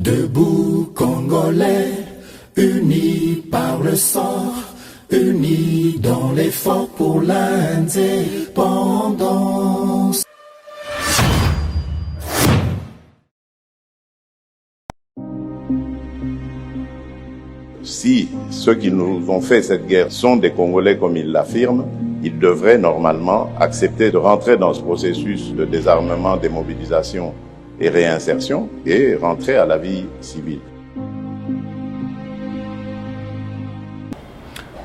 Debout Congolais, unis par le sang, unis dans l'effort pour l'indépendance. Si ceux qui nous ont fait cette guerre sont des Congolais comme ils l'affirment, ils devraient normalement accepter de rentrer dans ce processus de désarmement, démobilisation et réinsertion et rentrer à la vie civile.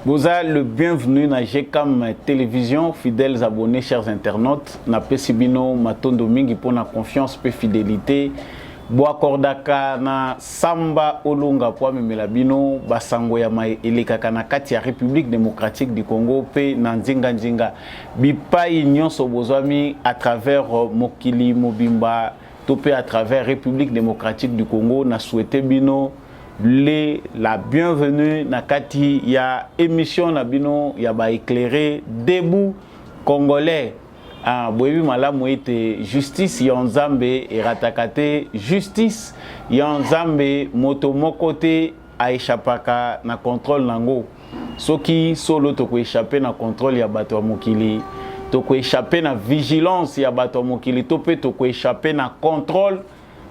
Vous êtes le bienvenu dans GCAM Télévision, fidèles abonnés, chers internautes. Na pesibino matondo mingi pour la confiance et fidélité. Boakordaka na samba olunga po memela bino basango ya mai elekaka na kati ya République démocratique du Congo pe na nzinga bipai nyonso bozwami à travers mokili mobimba topé à travers République démocratique du Congo na souhaité bino la bienvenue na kati ya émission na bino ya ba éclairé debout congolais. Boyebi malamu ete justice ya nzambe eratakate justice ya nzambe moto moko te aeshapaka na contrôle nango soki solo toko échapper na contrôle ya bato ya mokili toko échapper na vigilance ya bato ya mokili to pe toko échapper na contrôle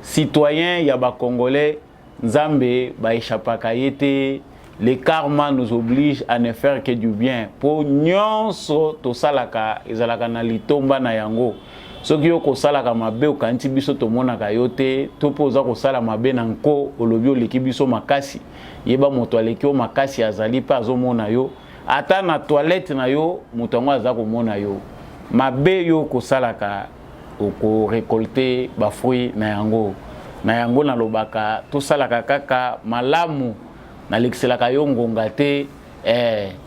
citoyen ya ba congolais nzambe ba échapaka yete. Le karma nous oblige à ne faire que du bien. Pour nyonso to salaka ezalaka na litomba na yango. Soki yo ko salaka mabe o kanti biso to monaka yote, to poza ko sala mabe na nko olobi oleki biso makasi. Yeba moto aleki o makasi azali pa azomona yo. Ata na toilette na yo moto ngo aza ko mona yo. Mabe yo ko salaka oko récolter ba fruit na yango. Na yango na lobaka to salaka kaka malamu. Na l'excelaka yo ngonga te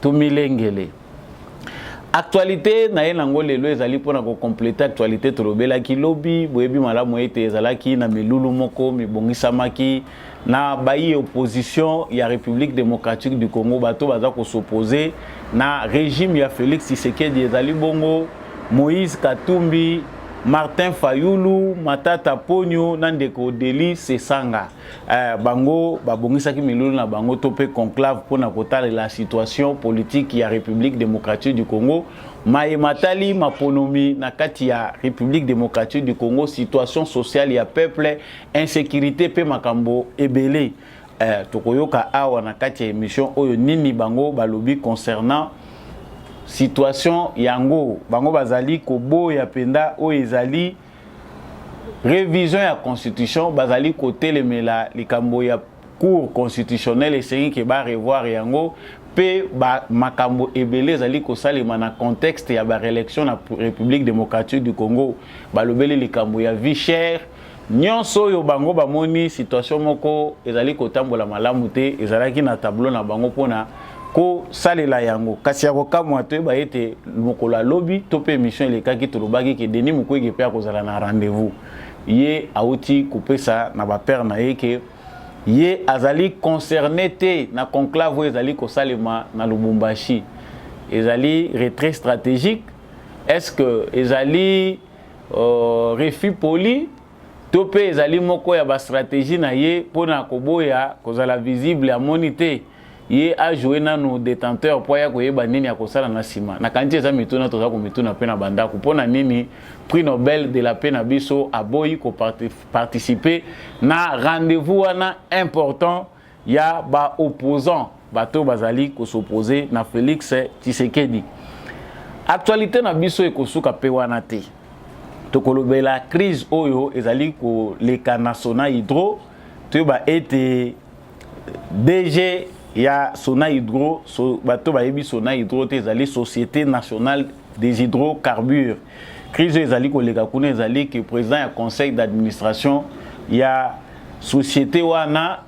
tumilengele actualité na yenango lelo ezali pona ko compléter actualité tolobela ki lobby boyebi malamu ete ezalaki na milulu moko mibongisamaki na bayi opposition ya République démocratique du Congo bato baza ko s'opposer na régime ya Félix Tshisekedi ezali bongo Moïse Katumbi Martin Fayulu, Matata Ponyo, Nandeko Deli, Sesanga. Bango, babongisaki milulu na bango topé conclave pour na kotala la situation politique ya République démocratique du Congo. Matali maponomi na kati ya République démocratique du Congo, situation sociale ya peuple, insécurité pe makambo ebele. Tokoyoka awa na kati ya émission oyo nini bango balobi concernant situation yango bango bazali kobo ya penda o ezali révision ya constitution bazali côté le mela likambo ya cour constitutionnelle et que ba revoir yango pe ba makambo ebele ezali ko salema na contexte ya ba réélection na République démocratique du Congo balobeli likambo ya vie chère nyonso yo bango bamoni situation moko ezali ko tambola malamu te ezalaki na tableau na bango pona ko salela yango kasi ya kokamwa to ba ete mokola lobby to pe émission elekaki tolobaki ke Denis Mukwege pe akozala na rendez-vous ye auti kopesa na ba père na ye ke ye azali concerné te na conclave ezali ko salema na Lubumbashi ezali retrait stratégique est-ce que ezali refus poli to pe ezali moko ya ba stratégie na ye pona koboya kozala visible ya monité ye a joué na nos détenteurs pour ya koyeba nini akosala na sima na kanti eza mituna toza ko mituna pe na banda ko pona nini prix Nobel de la paix na biso aboyi ko participer na rendez-vous wana important ya ba opposant bato bazali ko s'opposer na Félix Tshisekedi. Actualité na biso ekosuka pe wana te tokolobela crise oyo ezali ko leka na Sona Hydro to ba ete DG ya Sona Hydro bato bayebi Sona Hydro te ezali Société nationale des hydrocarbures crise ezali koleka kuna ezali que président ya conseil d'administration ya société wana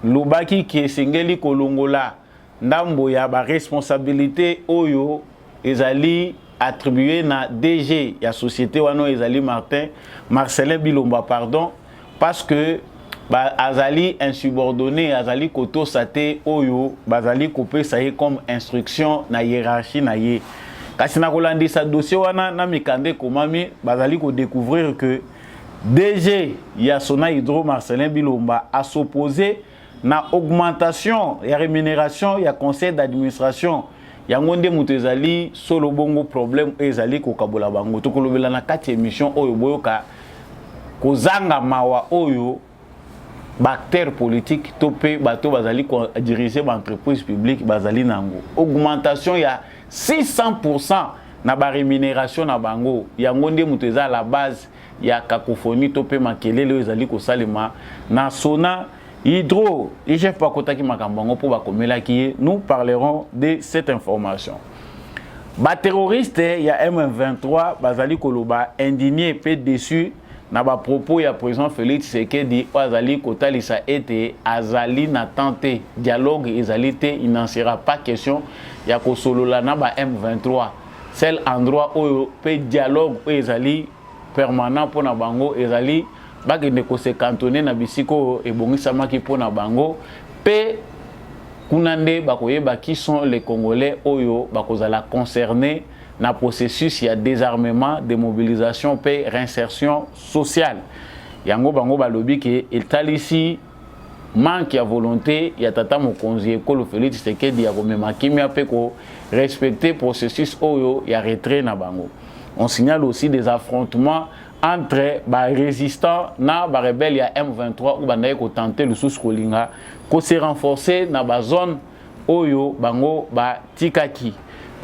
lobaki ki esengeli kolongola ndambo ya ba responsabilité oyo ezali attribué na DG ya société wana ezali Marcelin Bilomba pardon parce que azali insubordonné azali koto sate oyo bazali kopé ça comme instruction na hiérarchie na ye kasi na kolandisa dossier wana na mikande komami bazali ko découvrir que DG ya Sona Hydro Marcelin Bilomba a s'opposé na augmentation et rémunération ya conseil d'administration ya ngonde mutu ezali solo bongo problème ezali ko kabola bango to kolobela na kati émission oyo boyoka kozanga mawa oyo acteur politique topé bato bazali ko diriger ba entreprise publique bazali nango augmentation ya 600% na ba rémunération na bango ya ngonde mutu eza la base ya cacophonie topé makelele ezali ko salema na Sona Hydro IGF pakotaki makambango pour bakomela ki nous parlerons de cette information. Ba terroriste ya M23 bazali koloba indigné pe déçu na ba propos ya président Félix Tshisekedi bazali kotalisa ete azali na tenté dialogue ezalité il n'en sera pas question ya kosolola na ba M23 seul endroit où pe dialogue ezali permanent pour na bango ezali bakende ko se cantonner na bisiko ebongisama ki pona bango pe kunande bakoyeba qui sont les Congolais oyo bakozala concernés na processus ya désarmement, démobilisation pe réinsertion sociale. Yango bango balobi ke etalisi manque ya volonté ya tata mokonzi ekolo Félix Tshisekedi ya komema kimia pe ko respecter processus oyo ya retrait na bango. On signale aussi des affrontements entre les résistants na les rebelles ya M23 ou bandaye ko tenter le sous kolinga ko se renforcer na ba zone oyo bango ba tikaki.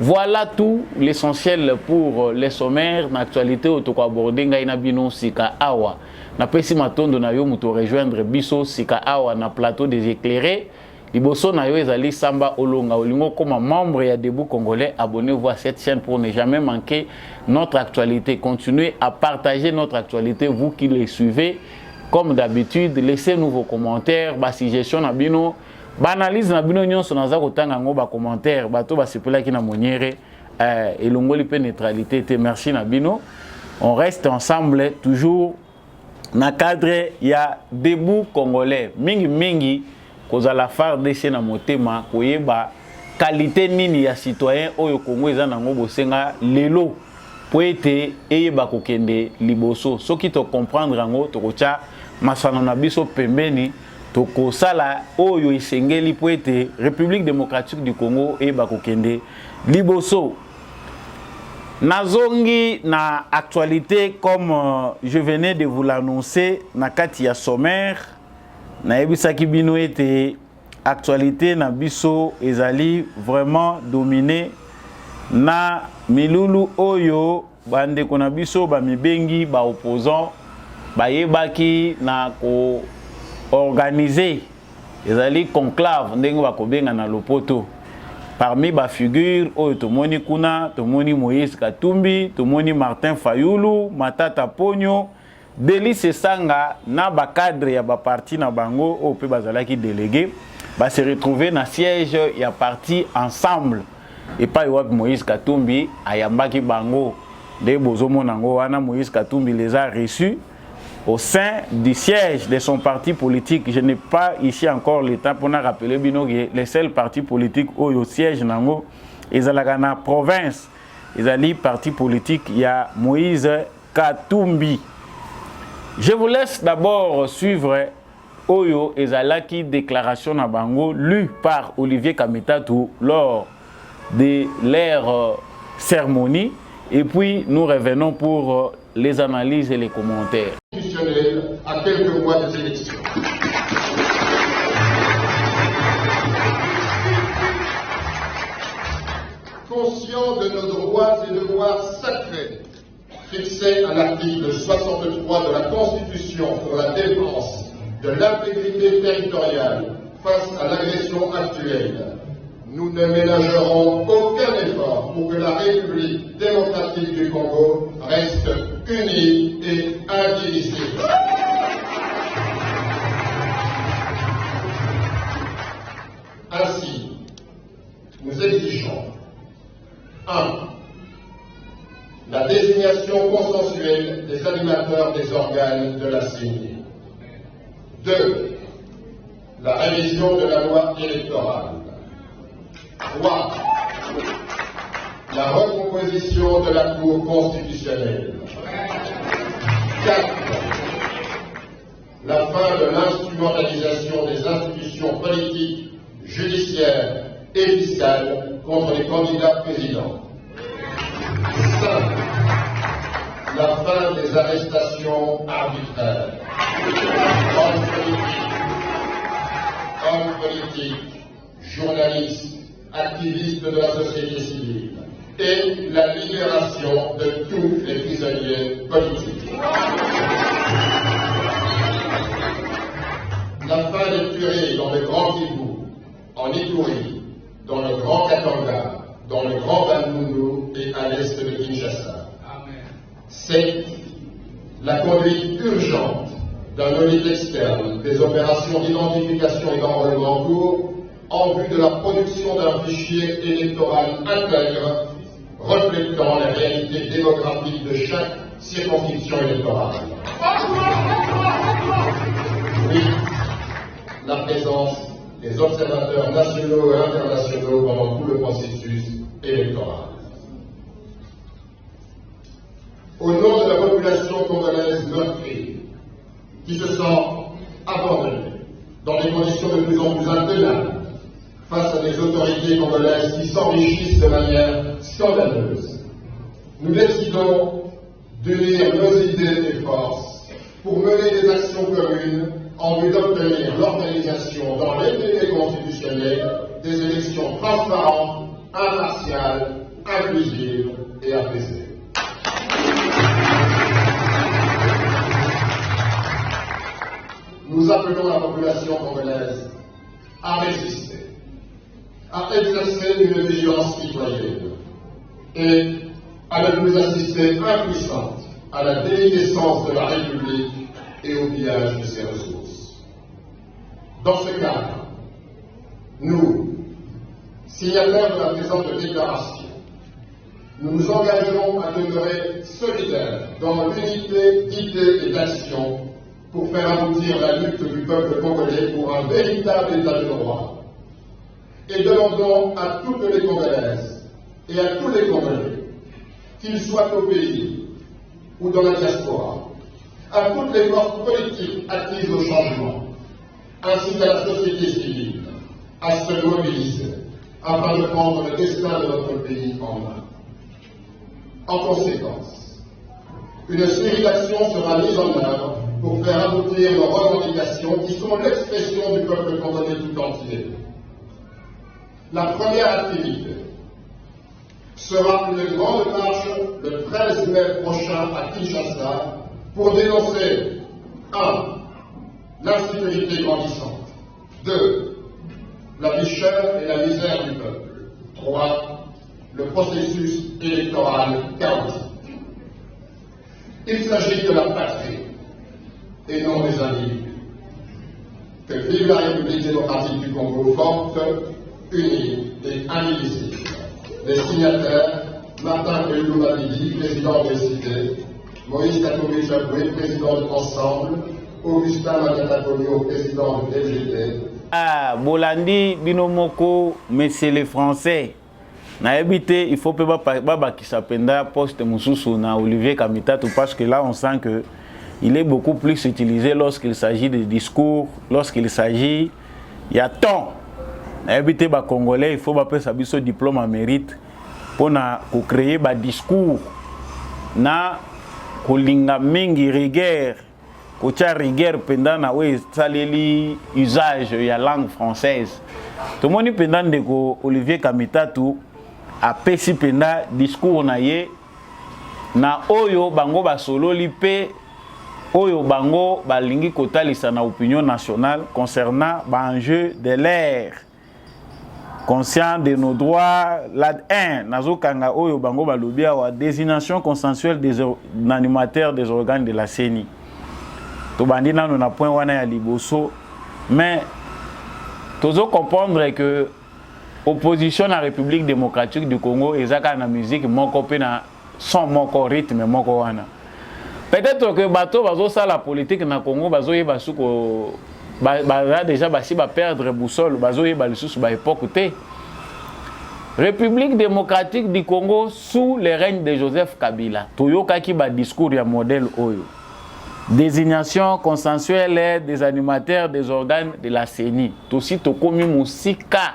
Voilà tout l'essentiel pour les sommaires d'actualité au toko aborder ngai na bino sika awa na pesi matondo na yo muto rejoindre biso sika awa na plateau des éclairés. Liboso na yo ezali Samba Olonga Olingo comme membre ya Debout Congolais, abonnez-vous à cette chaîne pour ne jamais manquer notre actualité. Continuez à partager notre actualité, vous qui les suivez. Comme d'habitude, laissez-nous vos commentaires, ba suggestion na bino, ba analyse na bino nyonso naza kotanga ngo ba commentaire, bato ba sepela ki na moniere elongoli pe neutralité te merci na bino. On reste ensemble toujours na cadre ya Debout Congolais. Mingi kozala FARDC na motema koyeba qualité nini ya citoyen oyo Congo eza nango bosenga lelo po ete eyeba kokende liboso soki to comprendre yango tokotia masano na biso pembeni tokosala oyo isengeli po ete République démocratique du Congo eyeba kokende liboso. Nazongi na actualité comme je venais de vous l'annoncer na kati ya sommaire na ebisaki bino ete actualité na biso ezali vraiment dominé na milulu oyo bande kona biso ba mibengi ba opposant bayebaki na ko organiser ezali conclave ndenge bakobenga na lopoto parmi ba figure oyo tomoni kuna tomoni Moïse Katumbi tomoni Martin Fayulu Matata Ponyo Délice Sanga na ba cadre ya ba parti na bango au pe bazalaki délégué ba se retrouver na siège ya parti ensemble et pas wap Moïse Katumbi ayambaki bango de bozomo nango wana Moïse Katumbi les a reçus au sein du siège de son parti politique. Je n'ai pas ici encore le temps pour rappeler bino les seuls partis politiques au siège nango ezalaka na province ezali parti politique ya Moïse Katumbi. Je vous laisse d'abord suivre Oyo Ezalaki déclaration na bango lue par Olivier Kamitatou lors de leur cérémonie et puis nous revenons pour les analyses et les commentaires. À quelques mois des élections. Conscient de nos droits et devoirs sacrés fixé à l'article 63 de la Constitution pour la défense de l'intégrité territoriale face à l'agression actuelle, nous ne ménagerons aucun effort pour que la République démocratique du Congo reste unie et indivisible. Ainsi, nous exigeons 1. La désignation consensuelle des animateurs des organes de la CENI. 2. La révision de la loi électorale. 3. La recomposition de la Cour constitutionnelle. 4. la fin de l'instrumentalisation des institutions politiques, judiciaires et fiscales contre les candidats présidents. 5. La fin des arrestations arbitraires. Hommes politiques, journalistes, activistes de la société civile et la libération de tous les prisonniers politiques. La fin des tueries dans le Grand Kivu, en Ituri, dans le Grand Katanga, dans le Grand Bandundu et à l'est de Kinshasa. 7. La conduite urgente d'un audit externe des opérations d'identification et d'enrôlement en cours en vue de la production d'un fichier électoral intègre reflétant la réalité démographique de chaque circonscription électorale. 8. La présence des observateurs nationaux et internationaux pendant tout le processus électoral. Au nom de la population congolaise meurtrie, qui se sent abandonnée dans des conditions de plus en plus intenables face à des autorités congolaises qui s'enrichissent de manière scandaleuse, nous décidons d'unir nos idées et forces pour mener des actions communes en vue d'obtenir l'organisation dans les délais constitutionnels des élections transparentes, impartiales, inclusives et apaisées. Nous appelons la population congolaise à résister, à exercer une vigilance citoyenne et à ne plus assister impuissante à la déliquescence de la République et au pillage de ses ressources. Dans ce cadre, nous, signataires de la présente déclaration, nous nous engageons à demeurer solidaires dans l'unité d'idées et d'action pour faire aboutir la lutte du peuple congolais pour un véritable état de droit. Et demandons à toutes les Congolaises et à tous les Congolais, qu'ils soient au pays ou dans la diaspora, à toutes les forces politiques actives au changement, ainsi qu'à la société civile, à se mobiliser afin de prendre le destin de notre pays en main. En conséquence, une série d'actions sera mise en œuvre pour faire aboutir nos revendications qui sont l'expression du peuple congolais tout entier. La première activité sera une grande marche le 13 mai prochain à Kinshasa pour dénoncer 1. L'insécurité grandissante, 2. La vie chère et la misère du peuple, 3. Le processus électoral chaotique. Il s'agit de la patrie et non des individus. Que vive la République démocratique du Congo forte, unie et indivisible. Les signataires, Martin Koyoulou-Mabidi, président de l'ECD, Moïse Katumbi-Chaboué, président de Ensemble, Augustin Magatakonio, président de LGT. Ah, Bolandi, Binomoko, mais c'est les Français. Na habité, il faut pas qui s'appelle poste Moussoussou na Olivier Kamitatou parce que là on sent que il est beaucoup plus utilisé lorsqu'il s'agit de discours, lorsqu'il s'agit, il y a tant. Na habité ba Congolais, il faut pas passer ce diplôme à mérite pour créer ba discours na kolinga mingi rigueur, kocha rigueur pendant na we saleli usage ya langue française. Tout le monde pendant de Olivier Kamitatou a pesi penda discours na ye na oyo bango ba sololi pe oyo bango balingi kotalisa na opinion nationale concernant l'enjeu de l'air, conscient de nos droits, la 1 nazo kanga oyo bango balobia wa désignation consensuelle des animateurs des organes de la CENI. To bandi nanu na point wana ya liboso, mais tozo comprendre que opposition à la République démocratique du Congo ezaka na musique moko pe na son moko rythme moko wana. Peut-être que bato bazo ça la politique na Congo bazo yeba suko ba déjà basi ba perdre boussole bazo yeba lisusu ba époque té. République démocratique du Congo sous le règne de Joseph Kabila. Toyoka ki ba discours ya modèle oyo. désignation consensuelle des animateurs des organes de la CENI. Aussi, Tokomi Moussika.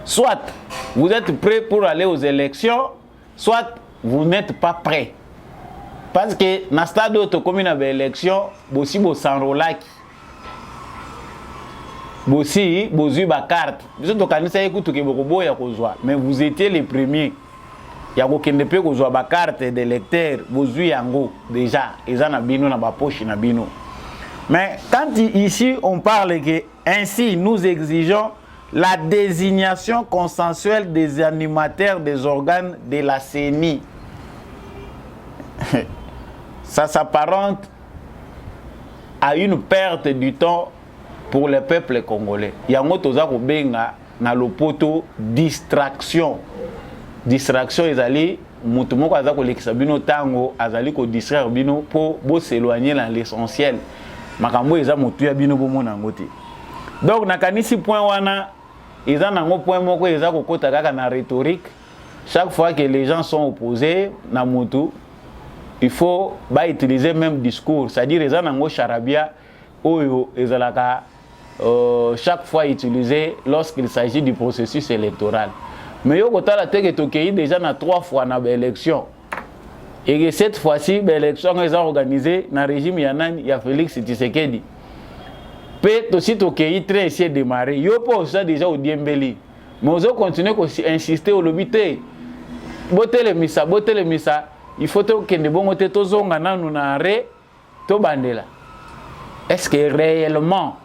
Soit vous êtes prêts pour aller aux élections, soit vous n'êtes pas prêts. Parce que dans le stade où Tokomi na élection, aussi vous s'enrôlaki. Aussi, vous avez une carte. Mais vous étiez les premiers. Il y a aucun depuis que vous avez une carte d'électeur, vous avez yango déjà, ils ont bino na poche na bino. Mais quand ici on parle que ainsi nous exigeons la désignation consensuelle des animateurs des organes de la CENI. Ça s'apparente à une perte du temps pour le peuple congolais. Il y a un autre na lopoto distraction. Distraction ezali mutu moko aza kolekisa bino tango azali ko distraire bino po bo s'éloigner dans l'essentiel. Makambo eza mutu ya bino bo mona ngote. Donc nakanisi point wana eza nango point moko eza kokota kaka na rhétorique. Chaque fois que les gens sont opposés na mutu, il faut utiliser même discours, c'est-à-dire eza nango charabia oyo ezalaka chaque fois utilisé lorsqu'il s'agit du processus électoral. Mais yo kota la teke tokei déjà na 3 fois na élection. Et que cette fois-ci l'élection est organisée dans le régime Yanan ya Félix Tshisekedi. Peut aussi tokei très essayer de démarrer. Yo pas ça déjà au Diembeli. Mais on continue à insister au lobité. Botel misa, il faut que ne bon côté to zonga nanu na arrêt to bandela. Est-ce que réellement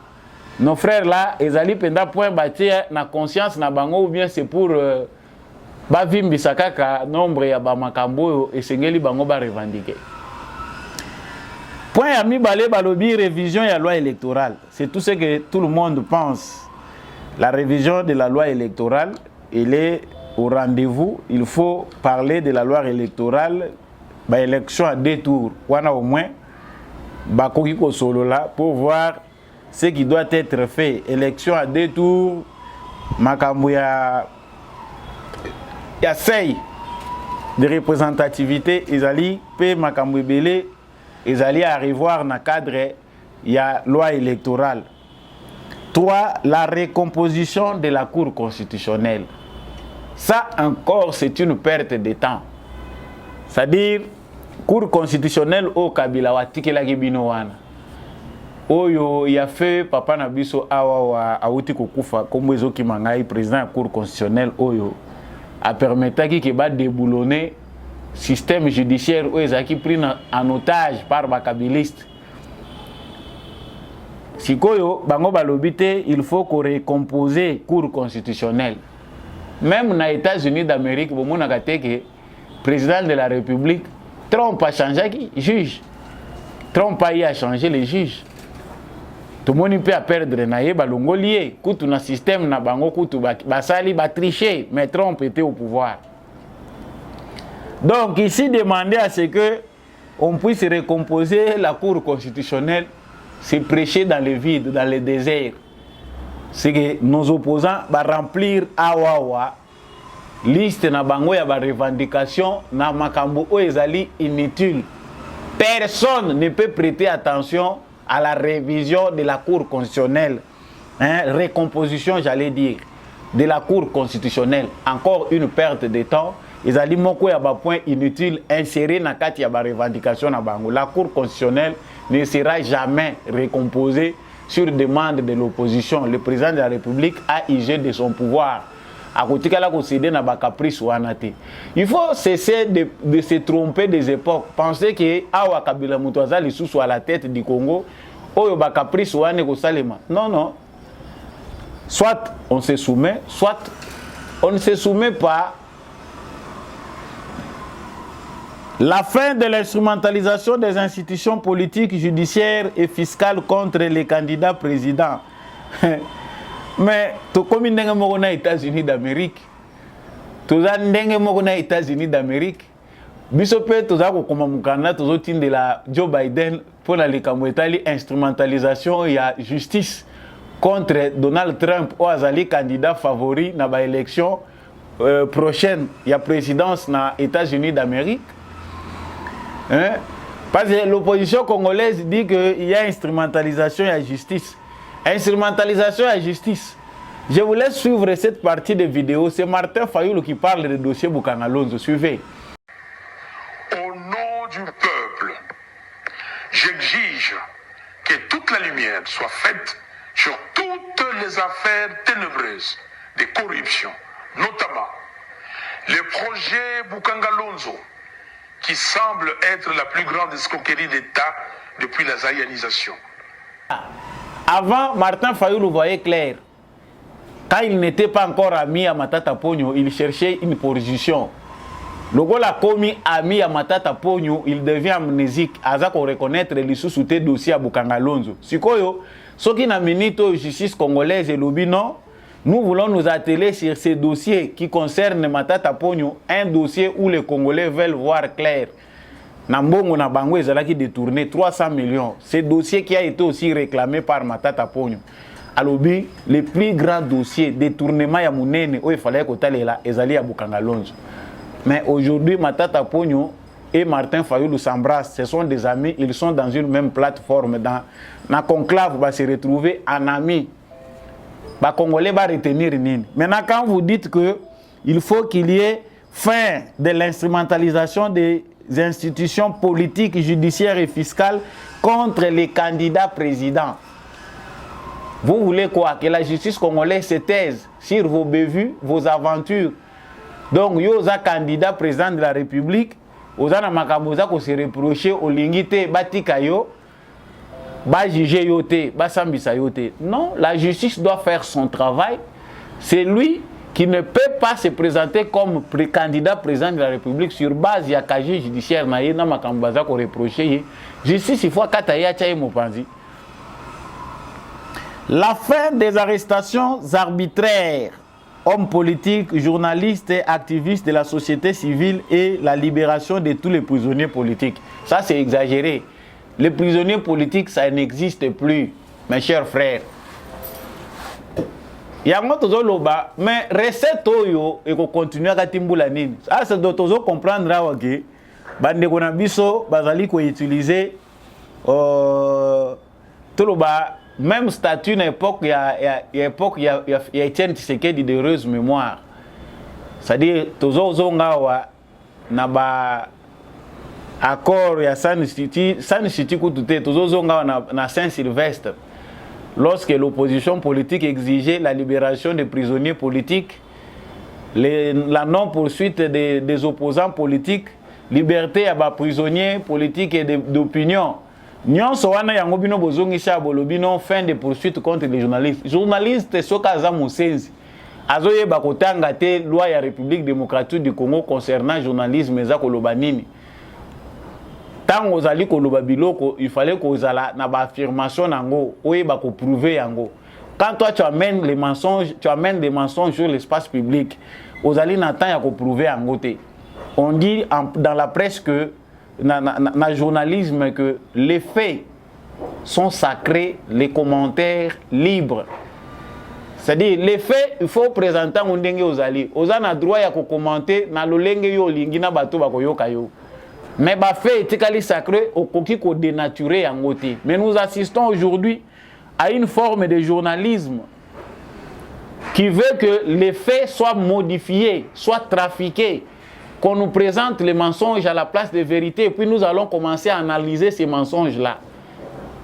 nos frères là, ils allaient pendant point bâtir na conscience na bango ou bien c'est pour bavimbi sakaka nombre ya ba makambo et sengeli bango ba revendiquer. Point ya mi balé balobi révision ya loi électorale. C'est tout ce que tout le monde pense. La révision de la loi électorale, elle est au rendez-vous. Il faut parler de la loi électorale, ba élection à 2 tours. Wana au moins ba koki ko solo là pour voir ce qui doit être fait. Élection à 2 tours, makambo ya seuil de représentativité, ils allaient payer makambo belé, ils allaient arriver na cadre ya loi électorale. 3. La recomposition de la Cour constitutionnelle. Ça encore, c'est une perte de temps. C'est-à-dire, Cour constitutionnelle au Kabila watikela kibino wana. Oyo ya fait papa na biso awa auti kokufa kombo ezoki mangai président de la Cour constitutionnelle oyo a permetaki ke ba déboulonner système judiciaire oyo ezaki pris en otage par ba kabiliste. Sikoyo bango balobité, il faut qu'on recomposer Cour constitutionnelle. Même aux États-Unis d'Amérique, bon mon que président de la République Trump a changé qui juge. Trump a changé les juges. Tout le monde peut perdre naïe balongo lié. Koutou na système na bango koutou basali ba tricher, mais Trump était au pouvoir. Donc ici demander à ce que on puisse recomposer la Cour constitutionnelle, c'est prêcher dans le vide, dans le désert. C'est que nos opposants va remplir awawa liste na bango ya ba revendication na makambo o ezali inutile. Personne ne peut prêter attention à la révision de la Cour constitutionnelle, recomposition, j'allais dire, de la Cour constitutionnelle. Encore une perte de temps. Ils allaient moko ya ba point inutile inséré na kati ya ba revendication na bango. La Cour constitutionnelle ne sera jamais recomposée sur demande de l'opposition. Le président de la République a usé de son pouvoir. Il faut cesser de se tromper des époques. Penser que Awa Kabila Moutouaza les sous à la tête du Congo, Oyo Bakaprice ou Ane Salema. Non, non. Soit on se soumet, soit on ne se soumet pas. La fin de l'instrumentalisation des institutions politiques, judiciaires et fiscales contre les candidats présidents. Mais to komi ndenge moko na États-Unis d'Amérique, toza ndenge moko na États-Unis d'Amérique, biso pe toza ko koma mukanda tozo tindela Joe Biden pour la likambo etali instrumentalisation ya justice contre Donald Trump ou azali candidat favori na ba élection prochaine ya présidence na États-Unis d'Amérique. Parce que l'opposition congolaise dit qu'il y a instrumentalisation et justice. Instrumentalisation et justice. Je vous laisse suivre cette partie de vidéo. C'est Martin Fayoulou qui parle du dossier Boukangalonzo. Suivez. Au nom du peuple, j'exige que toute la lumière soit faite sur toutes les affaires ténébreuses de corruption, notamment le projet Boukangalonzo, qui semble être la plus grande escroquerie d'État depuis la zaïanisation. Avant, Martin Fayoulou voyait clair. Quand il n'était pas encore ami à Matata Pogno, il cherchait une position. Le gars a commis ami à Matata Pogno, il devient amnésique. Aza qu'on reconnaître les sous-soutés dossier à Boukangalonzo. Sikoyo, ce qui n'a minito justice congolaise et lobby non, nous voulons nous atteler sur ces dossiers qui concernent Matata Pogno, un dossier où les Congolais veulent voir clair. Nambongo na bango ezalaki détourné 300 millions. Ce dossier qui a été aussi réclamé par Matata Pogno. Alobi, le plus grand dossier détournement ya munene où il fallait que talela ezali à Boukangalonzo. Mais aujourd'hui Matata Pogno et Martin Fayoulou s'embrassent, ce sont des amis, ils sont dans une même plateforme. Dans la conclave va se retrouver en amis. Les Congolais vont retenir nini. Maintenant, quand vous dites qu'il faut qu'il y ait fin de l'instrumentalisation des institutions politiques, judiciaires et fiscales contre les candidats présidents, vous voulez quoi? Que la justice congolaise se taise sur vos bévues, vos aventures. Donc, yo za candidat président de la République, oza na makaboza ko se reprocher au lingité batika yo. Juger yote, sambisa yote. Non, la justice doit faire son travail. C'est lui qui ne peut pas se présenter comme candidat président de la République sur base de casier judiciaire. Justice, il faut que la fin des arrestations arbitraires, hommes politiques, journalistes et activistes de la société civile et la libération de tous les prisonniers politiques. Ça, c'est exagéré. Les prisonniers politiques, ça n'existe plus, mes chers frères. Il y a un autre mais recette oyo et qu'on continue à timbula nini. Ça c'est d'autres comprendre que bande konabiso bazali ko utiliser tout le même statut à l'époque il y a Étienne Tshisekedi de heureuse mémoire. C'est-à-dire tozo zongawa na ba accord ya San City kutute tozo zongawa na Saint-Sylvestre. Lorsque l'opposition politique exigeait la libération des prisonniers politiques, la non-poursuite des opposants politiques, liberté à des prisonniers politiques et d'opinion. Nyon sowana yango bino bozongisa bolobino fin de poursuite contre les journalistes. Journalistes sokaza musenzi. Azoye bakotanga te loi ya République démocratique du Congo concernant journalisme eza koloba nini. Tant aux alliés biloko, il fallait qu'on ait une affirmation nango, oye ba ko prouver yango. Quand toi tu amènes les mensonges, sur l'espace public, aux alliés n'attend ya ko prouver yango te. On dit dans la presse que na journalisme que les faits sont sacrés, les commentaires libres. C'est-à-dire les faits, il faut présenter un ndenge aux alliés. Aux alliés na droit ya ko commenter na lolenge yo lingi na bato ba ko yoka yo. Mais bah fait est sacré au coquille qu'on dénaturé en côté. Mais nous assistons aujourd'hui à une forme de journalisme qui veut que les faits soient modifiés, soient trafiqués, qu'on nous présente les mensonges à la place des vérités, et puis nous allons commencer à analyser ces mensonges-là.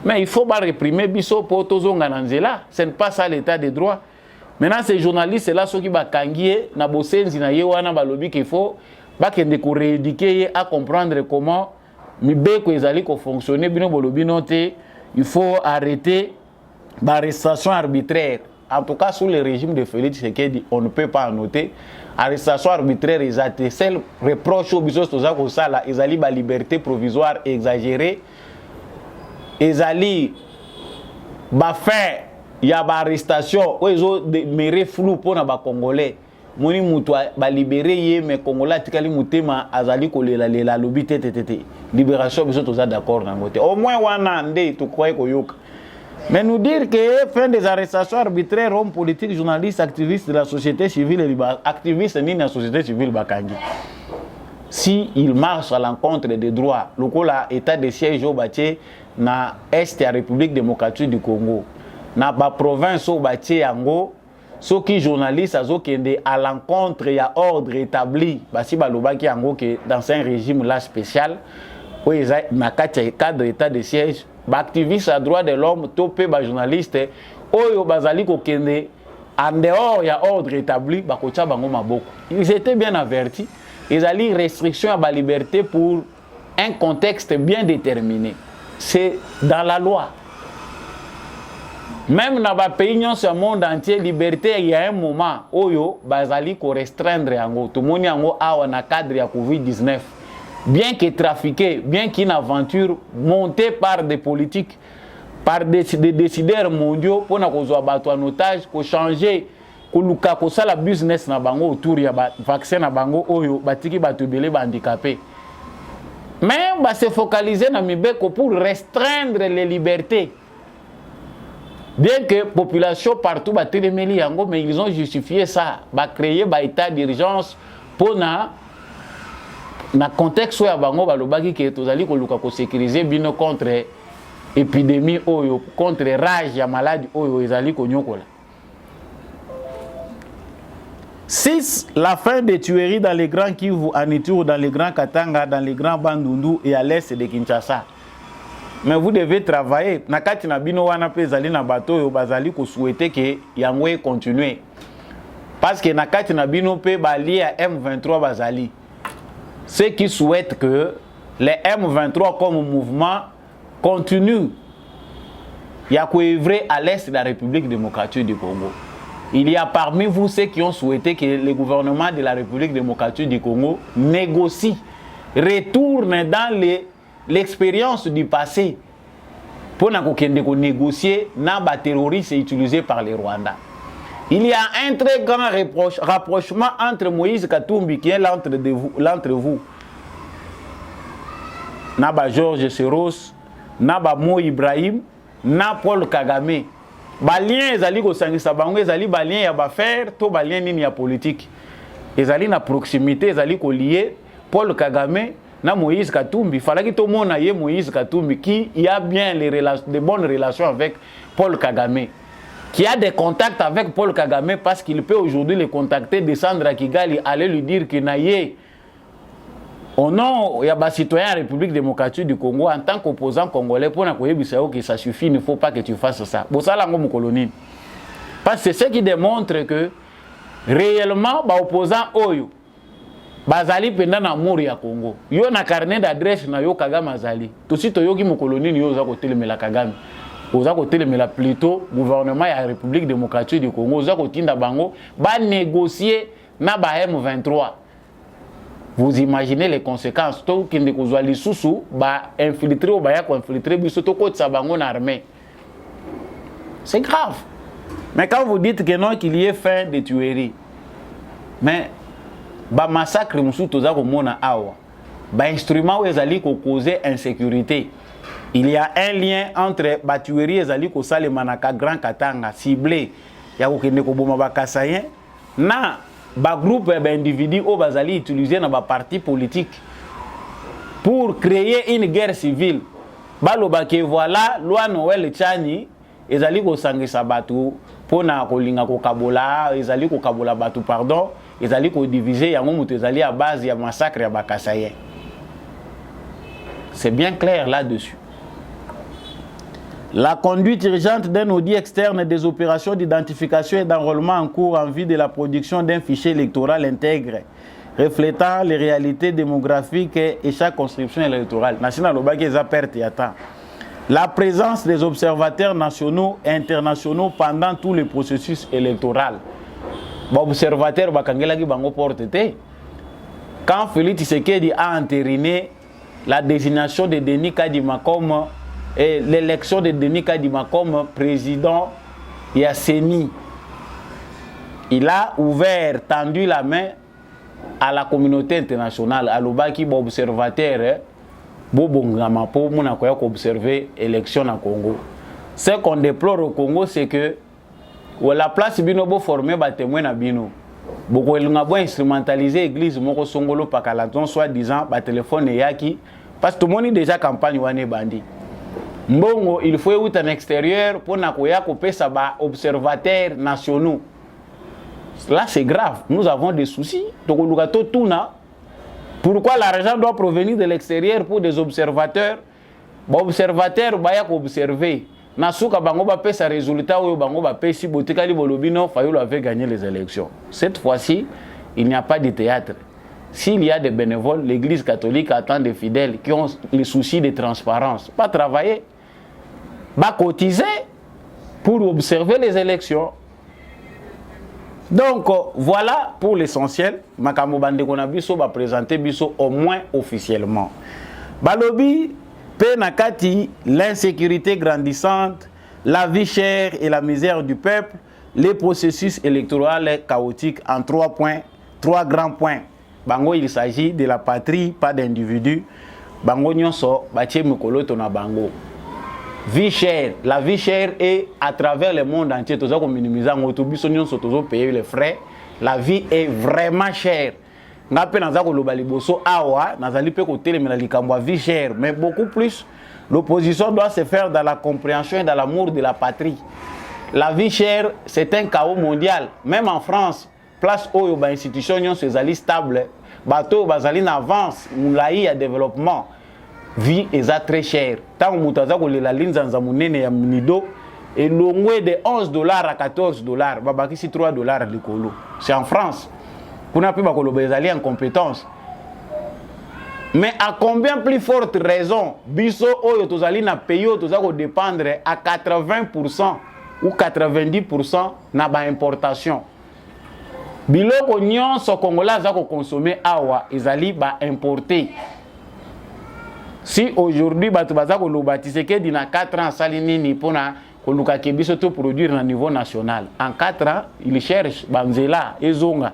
Mais il faut pas réprimer biso pour tozonga nanzela. Ce n'est pas ça l'état des droits. Maintenant ces journalistes là ceux qui ba kangié na bosenzi na yewana balobi qu'il faut bakende ko rééduquer à comprendre comment mibeko ezali ko fonctionner bino bolobi noté, il faut arrêter l'arrestation arbitraire. En tout cas sous le régime de Félix Tshisekedi, on ne peut pas en noter arrestation arbitraire exacte. Celle reproche au biso toza ko sala ezali ba liberté provisoire exagérée. Ezali ba fin ya ba arrestation o ezo mere flou pour na ba congolais. Moni mutu ba libéré yé mais congolais tikali mutema azali ko lela lobi tete libération biso toza d'accord na ngote au moins wana ndé to croire ko yoka. Mais nous dire que fin des arrestations arbitraires hommes politiques journalistes activistes de la société civile et activistes ni na société civile bakangi si il marche à l'encontre des droits. Le état de siège au bâti na est de la République démocratique du Congo. Na ba province au bâti yango, ceux qui journalistes à l'encontre, il y a ordre établi. Si balobaki yango que dans un régime là spécial, où il y a un cadre d'état de siège, activiste à droit de l'homme, topé ba journaliste, oyo bazali ko kende en dehors il y a ordre établi, ba kocha bango maboko. Ils étaient bien avertis. Ils allaient restriction à la liberté pour un contexte bien déterminé. C'est dans la loi. Même dans les pays dans le monde entier, liberté, il y a un moment où il faut restreindre. Tout le monde a un cadre de COVID-19. Bien que trafiqué, bien qu'une aventure montée par des politiques, par des décideurs mondiaux, pour nous abattre en otage, pour changer. Ko sala business na bango autour ya vaccin na bango oyo batiki batubele handicapé. Mais ba se focaliser na mibeko pour restreindre les libertés. Bien que population partout ba telemeli yango, mais ils ont justifié ça, ba créer ba état d'urgence pour na contexte ya bango ba lobaki ke tozali ko luka ko sécuriser bino contre épidémie oyo, contre rage ya maladie oyo ezali ko nyokola. 6. La fin des tueries dans les grands Kivu, en Ituri, dans les grands Katanga, dans les grands Bandundu et à l'est de Kinshasa. Mais vous devez travailler. Nakati na bino wana pe zali na bato yo bazali ko souhaiter que yango continue. Parce que nakati na bino pe bali à M23 bazali. Ceux qui souhaitent que les M23 comme mouvement continue. Ya ko œuvrer à l'est de la République démocratique du Congo. Il y a parmi vous ceux qui ont souhaité que le gouvernement de la République démocratique du Congo négocie, retourne dans l'expérience du passé pour négocier les terroristes utilisés par les Rwandais. Il y a un très grand rapprochement entre Moïse Katumbi qui est l'entre vous, Naba Georges Soros, Naba Mo Ibrahim, Naba Paul Kagame. Balien ezali ko sangisa bango ezali balien ya bafaire to balien nini ya politique ezali na proximité ezali ko lié Paul Kagame na Moïse Katumbi falaki to mona ye Moïse Katumbi qui a bien de bonnes relations avec Paul Kagame, qui a des contacts avec Paul Kagame parce qu'il peut aujourd'hui le contacter, descendre à Kigali, aller lui dire que naïe au nom il y a des citoyens de la République démocratique du Congo en tant qu'opposant congolais pour que ça suffit, il ne faut pas que tu fasses ça. Parce que c'est ce qui démontre que réellement les opposants oyo bazali pendant l'amour ya Congo. Yo na carnet d'adresse na yo Kagame azali. Tout si to yoki mokoloni yo za ko telemela Kagame. Oza ko telemela plutôt gouvernement ya la République démocratique du Congo oza ko tinda bango ba négocier na ba M23. Vous imaginez les conséquences. Tout qui ne kozwa lisusu ba infiltrer ou ba ya ko infiltrer biso to ko tsa bango na armée. C'est grave. Mais quand vous dites que non qu'il y ait fin de tueries, mais ba massacre musu toza ko mona awa. Ba instrument où ezali ko causer insécurité. Il y a un lien entre ba tuerie ezali ko sale manaka Grand Katanga ciblé ya ko kende ko boma ba kasayen na ba groupe ba individu au bazali utilisé na ba parti politique pour créer une guerre civile. Baloba ke voilà loi Noël Tchani ezali ko sangisa batu pona kolinga ko kabola ezali ko kabola batu pardon ezali ko diviser yango mutu ezali à base ya massacre ya ba kasayen. C'est bien clair là-dessus. La conduite urgente d'un audit externe des opérations d'identification et d'enrôlement en cours en vue de la production d'un fichier électoral intègre, reflétant les réalités démographiques et chaque conscription électorale. La présence des observateurs nationaux et internationaux pendant tout le processus électoral. Observateurs, quand Félix Tshisekedi a entériné la désignation de Denis Kadima comme et l'élection de Denis Kadima comme président Yasseni, il a ouvert, tendu la main à la communauté internationale, à l'obaki observateur, Bobongama pour observer l'élection au Congo. Ce qu'on déplore au Congo, c'est que la place binobo formé ba témoin na bino. beaucoup ils ont instrumentalisé l'église moko songolo pakalaton soit disant ba téléphone yaki parce que tout le monde déjà campagne wane bandi. Mbongo il faut être en extérieur pour na koya kopesa ba observateurs nationaux. Là c'est grave, nous avons des soucis. Donc pourquoi l'argent doit provenir de l'extérieur pour des observateurs? Ba observateurs ba ya observer. Na suka bango ba pesa résultat ou bango ba pesi botikali bolobino Fayulu avait gagné les élections. Cette fois-ci, il n'y a pas de théâtre. S'il y a des bénévoles, l'église catholique attend des fidèles qui ont les soucis de transparence, pas travailler, pas cotiser pour observer les élections. Donc voilà pour l'essentiel. Makambo bande kona biso ba présenter biso au moins officiellement. Balobi Penakati, l'insécurité grandissante, la vie chère et la misère du peuple, les processus électoraux chaotiques en 3 points, 3 grands points. Bango, il s'agit de la patrie, pas d'individus. Bango nyonso, batie mukolo tona bango. Vie chère, la vie chère est à travers le monde entier. Tout ça comme minimiser en autobus, nyonso tozo payer les frais. La vie est vraiment chère. Ngape naza ko loba liboso awa nazali pe ko telemela likambo vie chère, mais beaucoup plus l'opposition doit se faire dans la compréhension et dans l'amour de la patrie. La vie chère, c'est un chaos mondial. Même en France, place où il y a institution nyonso stable, bateau bazali en avance, moulaï à développement. Vie est très chère. Tant que mutaza ko la ligne zanza munene ya mnido et l'ongwe de $11 à $14, babaki si $3 likolo. C'est en France. Pour n'a plus bazali en compétence. Mais à combien plus forte raison biso oyo tozali na pays tozako dépendre à 80% ou 90% na ba importation. Biloko nyonso congolais zako consommer awa ezali ba importer. Si aujourd'hui bato bazako lobatise ke dina 4 ans salini ni pona koluka ke biso to produire na niveau national. En 4 ans, il cherche banzela ezonga.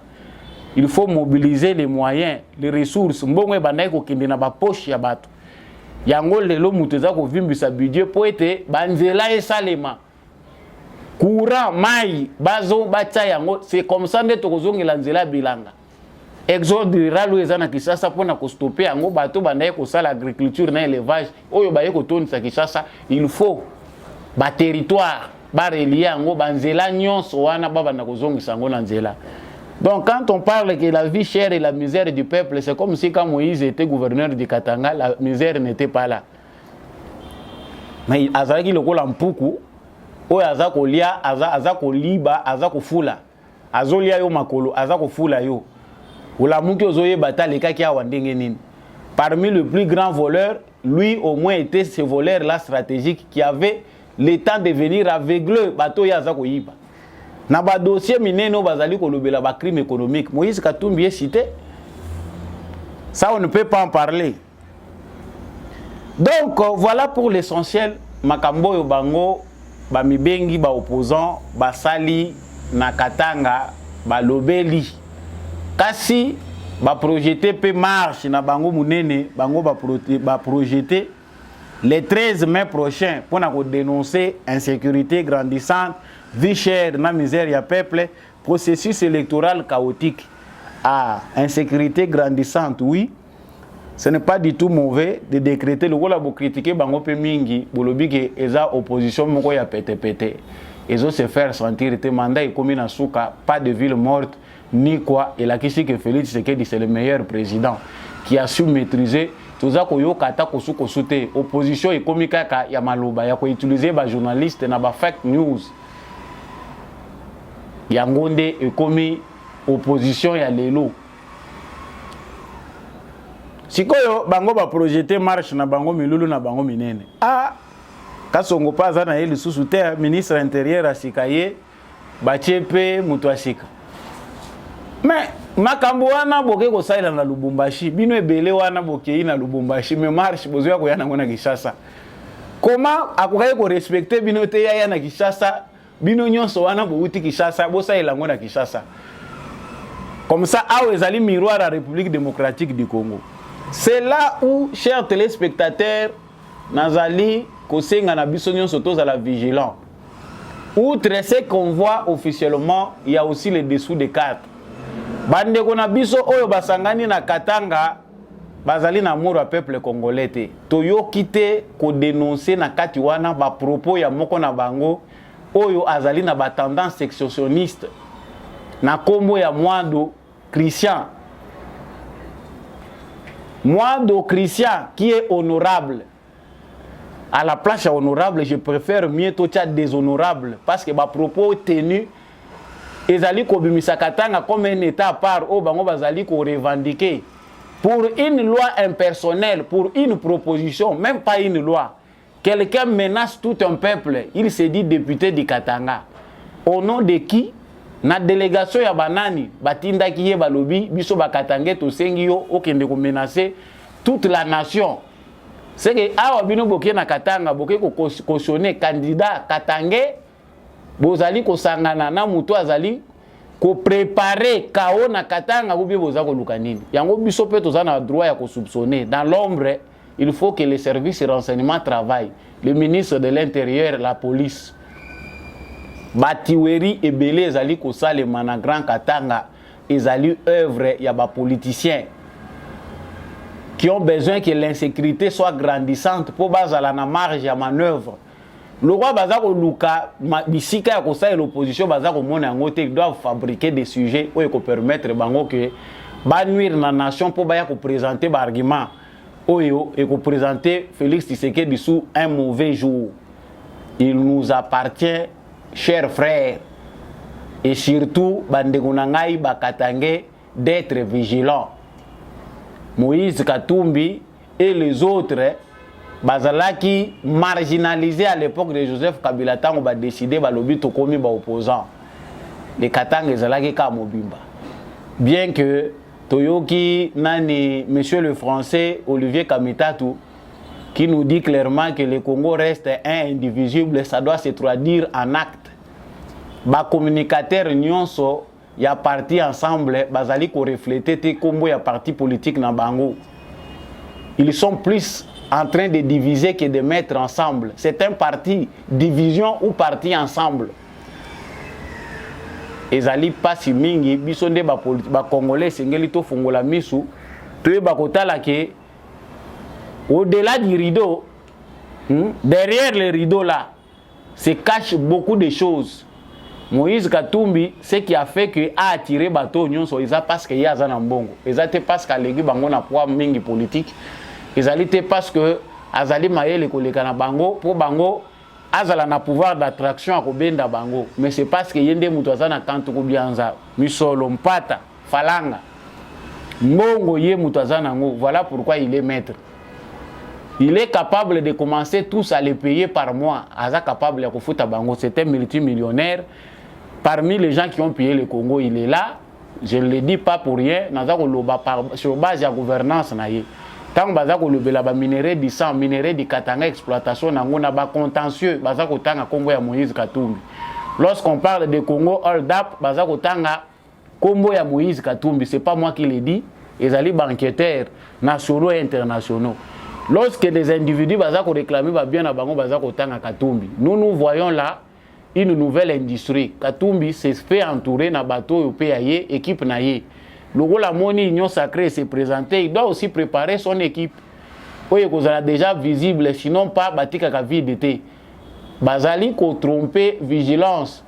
Il faut mobiliser les moyens, les ressources. Mbongo ebanda ko kende na ba poche ya bato. Yango lelo muteza ko vimbisa budget po ete banzela esalema. Courant mai bazo bacha yango, c'est comme ça nde tokozongela nzela bilanga. Exode rural ezana Kisasa pona ko stopper yango bato banda ko sala agriculture na élevage. Oyo baye ko tonisa Kisasa, il faut ba territoire ba relier yango banzela nyonso wana baba na kozongisa yango na nzela. Donc quand on parle que la vie chère et la misère du peuple, c'est comme si quand Moïse était gouverneur du Katanga, la misère n'était pas là. Mais azaki lokola mpuku, oyo azako lia, azako liba, azako fula. Azolia yo makolo, azako fula yo. Ola muki ozoye batale kaki awa ndenge nini. Parmi les plus grands voleurs, lui au moins était ce voleur là stratégique qui avait le temps de venir aveugleux bato ya azako yiba. Na ba dossier mineno bazali ko lobela ba crime économique. Moïse Katumbi est cité. Ça on ne peut pas en parler. Donc voilà pour l'essentiel. Makambo yo bango ba mibengi ba opposant ba sali na Katanga ba lobeli. Kasi ba projeter pe marche na bango munene bango ba projeter le 13 mai prochain pour na ko dénoncer insécurité grandissante, vie chère, na misère ya peuple, processus électoral chaotique. Ah, insécurité grandissante, oui. Ce n'est pas du tout mauvais de décréter le rôle à critiquer bango pe mingi, bolobi ke eza opposition moko ya pété. Ils ont se faire sentir te mandat et comme na souka, pas de ville morte ni quoi. Et la question que Félix Tshisekedi c'est le meilleur président qui a su maîtriser toza koyo kata kosu kosute opposition ekomi kaka ya maloba ya ko utiliser ba journaliste na ba fake news. Yangonde ekomi opposition ya lelo. Sikoyo bango ba projeter marche na bango milulu na bango minene. Ah kasongo paza na yeli susu te ministre intérieur asikaye bachepe mutu asika. Mais makambo wana boke ko saila na Lubumbashi bino ebele wana boke na Lubumbashi mais marche bozoya ko yana ngona Kinshasa. Comment akokaye ko respecter bino te ya na Kinshasa bino nyonso wana bo uti Kinshasa bo saila ngona Kinshasa. Comme ça awe ezali miroir à la République démocratique du Congo. C'est là où chers téléspectateurs nazali kosenga na biso nyonso tozala vigilant. Outre ce qu'on voit officiellement, il y a aussi les dessous des cartes. Bande kona biso oyo basangani na Katanga bazali na muro ya peuple congolais te. Toyoki te ko dénoncer na kati wana ba propos ya moko na bango oyo azali na ba tendance secessionniste na kombo ya Mwando Christian. Mwando Christian qui est honorable. À la place honorable, je préfère mieux tout ça déshonorable parce que ba propos tenus ezali ko bimisa Katanga comme un état à part au bango bazali ko revendiquer pour une loi impersonnelle, pour une proposition, même pas une loi. Quelqu'un menace tout un peuple, il se dit député du Katanga. Au nom de qui? Na délégation ya banani batinda kiye balobi biso bakatangé to sengi yo okende ko menacer toute la nation. C'est que awa bino boké na Katanga boké ko cautionner candidat katangé bozali ko sangana na muto azali ko préparer KO na Katanga ou bien boza ko lukanini. Yango biso pe toza na droit ya ko soupçonner. Dans l'ombre, il faut que les services de renseignement travaillent. Le ministre de l'Intérieur, la police. Batiweri et Belé ezali ko salema na Grand Katanga ezali œuvre ya ba politiciens qui ont besoin que l'insécurité soit grandissante pour bazala na marge ya manœuvre. Le roi bazako luka bisika ya ko sa l'opposition bazako mona ngote doivent fabriquer des sujets où ko permettre bango que ba nuire na nation pour ba ya ko présenter ba argument oyo et ko présenter Félix Tshisekedi sous un mauvais jour. Il nous appartient, chers frères, et surtout, Bandegunangai Bakatangé, d'être vigilants. Moïse Katumbi et les autres, Bazalaki, marginalisés à l'époque de Joseph Kabila, ont décidé de lobby tokomi ba opposants. Les Katanga Zalaki Kamobimba. Bien que Toyoki Nani, monsieur le français Olivier Kamitatu, qui nous dit clairement que le Congo reste un indivisible, ça doit se traduire en acte. Ba communicateur nyonso ya parti ensemble bazali ko refléter te kombo ya parti politique na bango. Ils sont plus en train de diviser que de mettre ensemble. C'est un parti division ou parti ensemble. Ezali pasi mingi biso nde ba congolais sengeli to fongola misu to ba kotala ke au-delà du rideau, derrière le rideau là, se cachent beaucoup de choses. Moïse Katumbi, ce qui a fait que a attiré bateau nyonso, c'est parce qu'il y a un mbongo. C'est parce qu'à l'église bango na poids mingi politique. C'est parce que azali maele koleka na bango pour bango azala na pouvoir d'attraction à kobenda bango. Mais c'est parce que yende mutu azana kantu kubianza misolo mpata falanga. Mbongo ye mutu azana ngo. Voilà pourquoi il est maître. Il est capable de commencer tous à les payer par mois. Aza capable de foutre bango. C'est un multimillionnaire. Parmi les gens qui ont payé le Congo, il est là. Je ne le dis pas pour rien. Sur base de la gouvernance. Tant que bazako lobela ba minerai du sang, minerai du Katanga, exploitation na ba contentieux, bazako tanga Congo ya Moïse Katumbi. Lorsqu'on parle de Congo hold up, bazako tanga Congo ya Moïse Katumbi, c'est pas moi qui le dis, les ali banqueteurs nationaux et internationaux. Lorsque des individus bazako réclamer ba bien na bango bazako tanga Katumbi. Nous voyons là une nouvelle industrie. Katumbi s'est fait entourer na bateau européen équipe na ye. Le rôle la moni union sacrée s'est présenté, il doit aussi préparer son équipe. Oye kozala déjà visible, sinon pas batika ka vie d'été. Bazali ko tromper vigilance.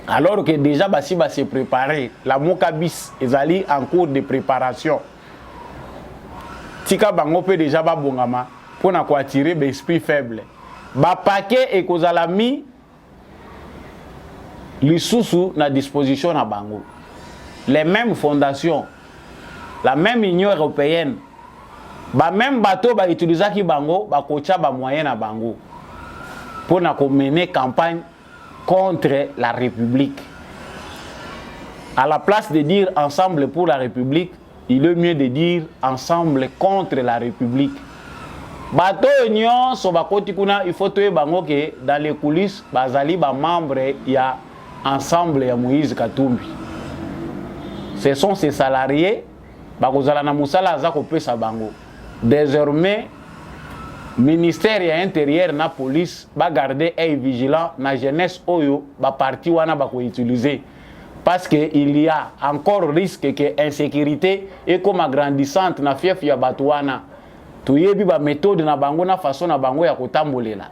Alors que déjà basi ba se préparer, la mokabis ezali en cours de préparation. Tika bango pe déjà ba bongama pour na ko attirer ba esprit faible. Ba paquet et kozala mi lisusu na disposition na bango. Les mêmes fondations, la même Union européenne, ba même bateau ba utiliser ki bango, ba kocha ba moyen na bango pour na mener campagne contre la République. À la place de dire ensemble pour la République, il est mieux de dire ensemble contre la République. Bateau union so ba koti kuna il faut toye bango que dans les coulisses bazali ba membre ya ensemble ya Moïse Katumbi. Ce sont ces salariés, bakozala na musala azako pesa bango. Désormais, ministère ya intérieur na police ba garder œil vigilant na jeunesse oyo ba parti wana ba ko utiliser parce qu'il y a encore risque que l'insécurité est comme grandissante na fief ya batouana. Toyebi ba méthode na bango na façon na bango ya kotambolela.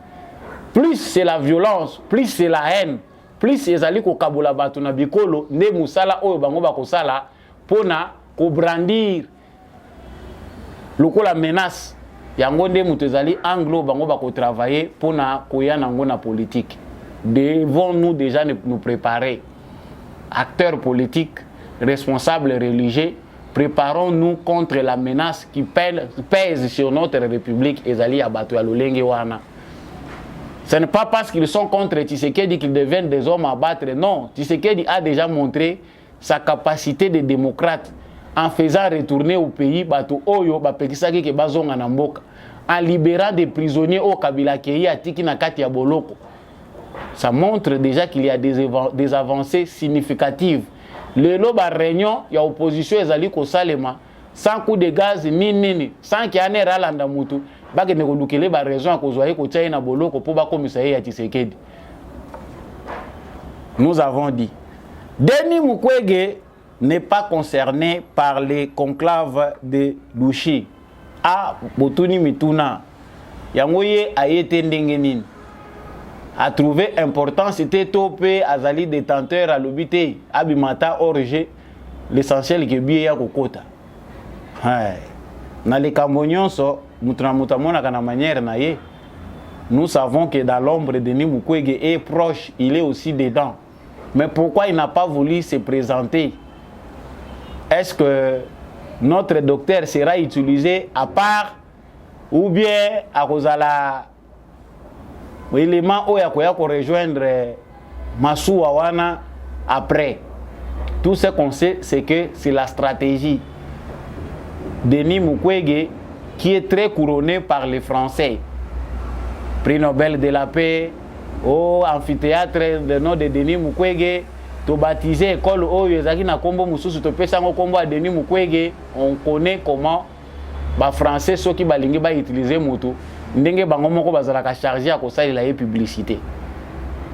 Plus c'est la violence, plus c'est la haine, plus ezali ko kabola batu na bikolo nde musala oyo bango ba kosala pona ko brandir lokola menace yango nde mutu ezali anglo bango ba ko travailler pona koya nango na politique. Devons-nous déjà nous préparer, acteurs politiques, responsables religieux, préparons-nous contre la menace qui pèse sur notre République ezali ya batu ya lolenge wana. Ce n'est pas parce qu'ils sont contre Tshisekedi qu'ils deviennent des hommes à battre. Non, Tshisekedi a déjà montré sa capacité de démocrate en faisant retourner au pays Batu Oyo, Bapekisaki ke bazonga na mboka, en libérant des prisonniers au Kabila Kei Atiki na kati ya Boloko. Ça montre déjà qu'il y a des avancées significatives. Le loba réunion, il y a opposition ezali ko salema sans coup de gaz nini, sans qu'il y ait ralanda mutu. Bage ne kodukele ba raison à kozwa ko tsaye na Boloko po ba komisa ya Tshisekedi. Nous avons dit Denis Mukwege n'est pas concerné par les conclaves de Lushi. A Botuni Mituna Yangoye a été ndengenin. A trouvé important, c'était topé azali détenteur à l'obité abimata orge l'essentiel que bien ya kokota. Na les cambonions so mutamona kana manière na ye. Nous savons que dans l'ombre de Denis Mukwege est proche, il est aussi dedans. Mais pourquoi il n'a pas voulu se présenter? Est-ce que notre docteur sera utilisé à part ou bien à cause de l'élément où il y a rejoindre Massou Awana après? Tout ce qu'on sait, c'est que c'est la stratégie. Denis Mukwege, qui est très couronné par les Français. Prix Nobel de la paix, au amphithéâtre de nom de Denis Mukwege, to baptisé école Oyo Ezaki na kombo mususu to pesa ngo kombo a Denis Mukwege. On connaît comment ba français ceux qui balingi ba utiliser moto ndenge bango moko bazalaka chargé à kosalela la publicité.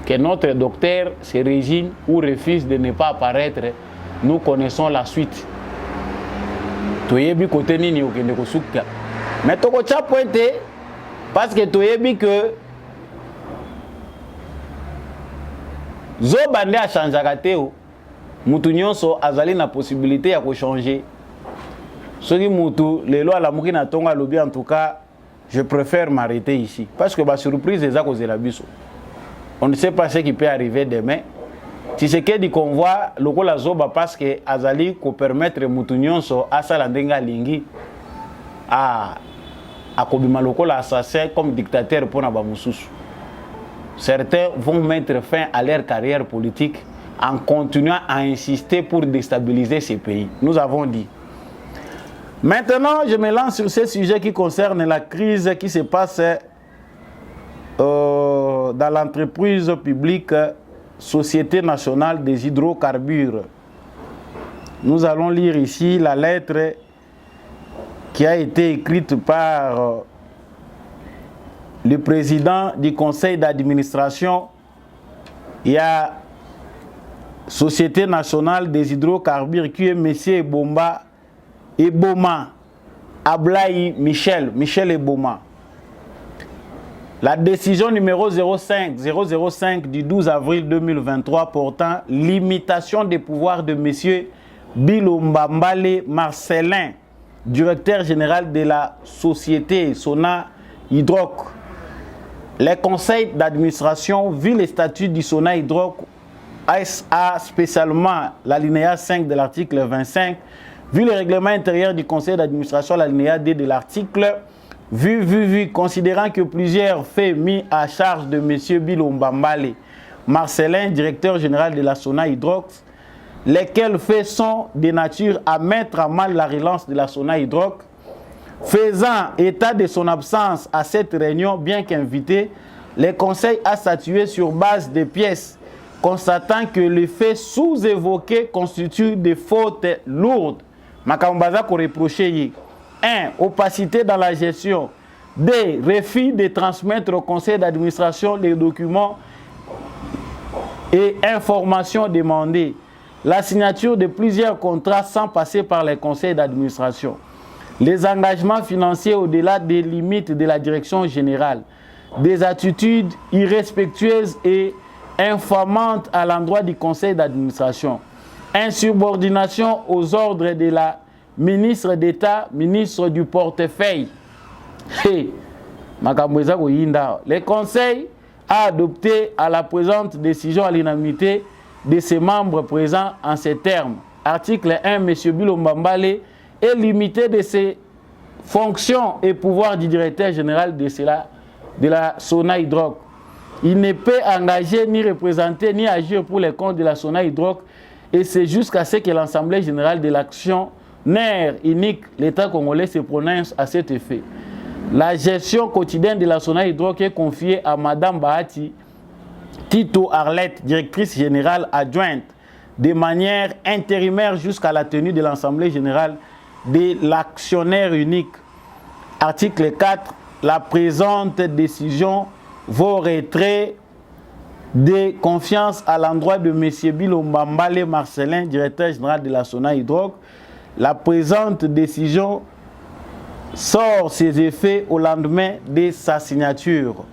Que notre docteur se résigne ou refuse de ne pas apparaître, nous connaissons la suite. Toyebi côté nini okende kosuka. Mais toko cha pointé parce que toyebi que Zobande a changé Kateo, mutu nyonso azali na possibilité ya ko changer. Soki mutu lelo ala muki na tonga lobi en tout cas, je préfère m'arrêter ici parce que ba surprise eza ko zela biso. On ne sait pas ce qui peut arriver demain. Tshisekedi convoi lokola zoba parce que azali ko permettre mutu nyonso asala ndenga lingi a akobima lokola assassin comme dictateur pona ba mususu. Certains vont mettre fin à leur carrière politique en continuant à insister pour déstabiliser ces pays. Nous avons dit. Maintenant, je me lance sur ce sujet qui concerne la crise qui se passe dans l'entreprise publique Société nationale des hydrocarbures. Nous allons lire ici la lettre qui a été écrite par le président du conseil d'administration. Il y a Société nationale des hydrocarbures qui est M. Eboma Ablaï Michel Eboma. La décision numéro 005 du 12 avril 2023 portant limitation des pouvoirs de M. Bilombambale Marcelin, directeur général de la société Sona Hydroc. Les conseils d'administration, vu les statuts du Sona Hydroc, SA spécialement l'alinéa 5 de l'article 25, vu le règlement intérieur du conseil d'administration, l'alinéa D de l'article, vu, considérant que plusieurs faits mis à charge de M. Bilombambale Marcelin, directeur général de la Sona Hydroc, lesquels faits sont de nature à mettre à mal la relance de la Sona Hydroc, faisant état de son absence à cette réunion, bien qu'invité, le conseil a statué sur base des pièces, constatant que les faits sous-évoqués constituent des fautes lourdes. Makambaza ko reproché 1. Opacité dans la gestion. 2. Refus de transmettre au conseil d'administration les documents et informations demandées. la signature de plusieurs contrats sans passer par les conseils d'administration, les engagements financiers au-delà des limites de la direction générale, des attitudes irrespectueuses et infamantes à l'endroit du conseil d'administration, insubordination aux ordres de la ministre d'État, ministre du portefeuille. Hey, le conseil a adopté à la présente décision à l'unanimité de ses membres présents en ces termes. Article 1, M. Bilomba Mbale est limité de ses fonctions et pouvoirs du directeur général de la Sonaï-Drogue. Il ne peut engager, ni représenter, ni agir pour les comptes de la Sonaï-Drogue, et c'est jusqu'à ce que l'Assemblée générale de l'action NER unique, l'État congolais, se prononce à cet effet. La gestion quotidienne de la Sonaï-Drogue est confiée à Mme Bahati Tito Arlette, directrice générale adjointe, de manière intérimaire jusqu'à la tenue de l'Assemblée générale de l'actionnaire unique. Article 4. La présente décision vaut retrait de confiance à l'endroit de M. Bilomba Mbale Marcelin, directeur général de la Sonaï-Drogue. La présente décision sort ses effets au lendemain de sa signature.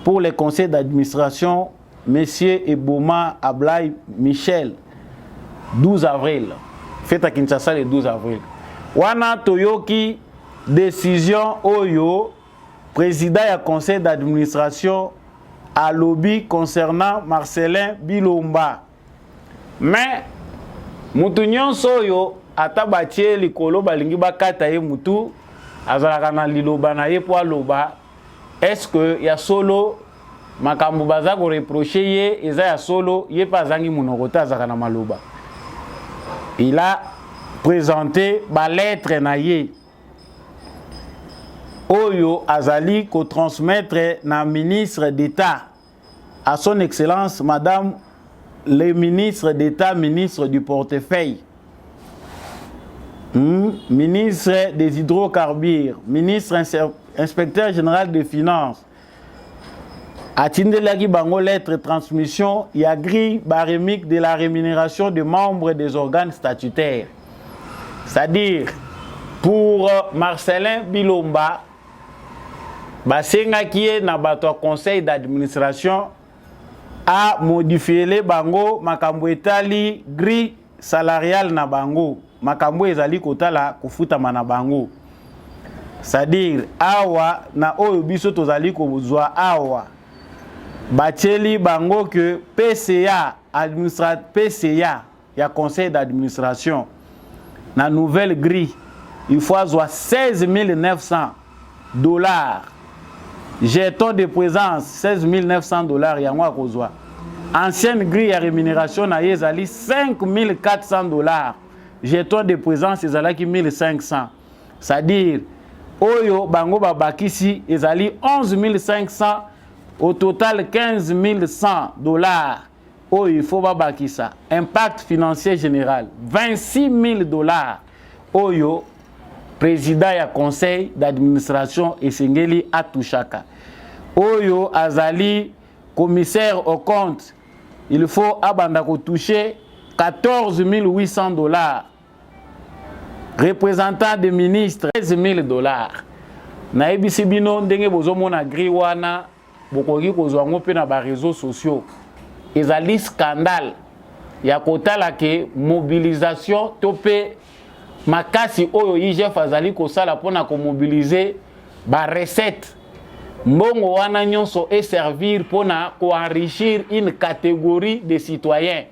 Pour les conseils d'administration, M. Eboma Ablay Michel, 12 avril. Fête à Kinshasa le 12 avril. Wana Toyoki, décision Oyo, président du conseil d'administration à lobby concernant Marcelin Bilomba. Mais, Moutounion Soyo, atabatie likolo balingi bakata ye mutu, azalaka na liloba na ye po aloba, est-ce que ya solo makambo baza ko reprocher ye eza ya solo ye pa zangi munokota azaka na maloba. Il a présenté ba lettre na ye Oyo azali ko transmettre na ministre d'État à son excellence madame le ministre d'État, ministre du portefeuille, ministre des hydrocarbures, ministre inspecteur général des finances. Atindelaki bango lettre transmission y a grille barémique de la rémunération des membres des organes statutaires. C'est-à-dire pour Marcelin Bilomba, basenga qui est na bato conseil d'administration a modifié les bango makambo etali grille salariale na bango makambo ezali kotala kufutama na bango. C'est-à-dire awa na oyo biso tozali kozwa awa batieli bango que PCA PCA ya conseil d'administration na nouvelle grille il faut avoir 16 900 $. Jeton de présence 16 900 $. Yango akozwa. Ancienne grille à rémunération na yezali 5 400 $. Jeton de présence ezalaki 1500. C'est-à-dire oyo bango babakisi ezali 11 500, au total 15 100 $. Oyo il faut babakisa. Impact financier général 26 000 $. Oyo président ya conseil d'administration Esengeli Atushaka. Oyo azali commissaire au compte, il faut abanda ko toucher 14 800 $. Représentant des ministres 13 000 $. Na ebisi bino ndenge bozomona gri wana bokoki kozwa ngo pe na ba réseaux sociaux. Ezali scandale ya kotala ke mobilisation topé makasi oyo IGF azali kosala pona ko mobiliser ba recette mbongo wana nyonso et servir pona ko enrichir une catégorie de citoyens.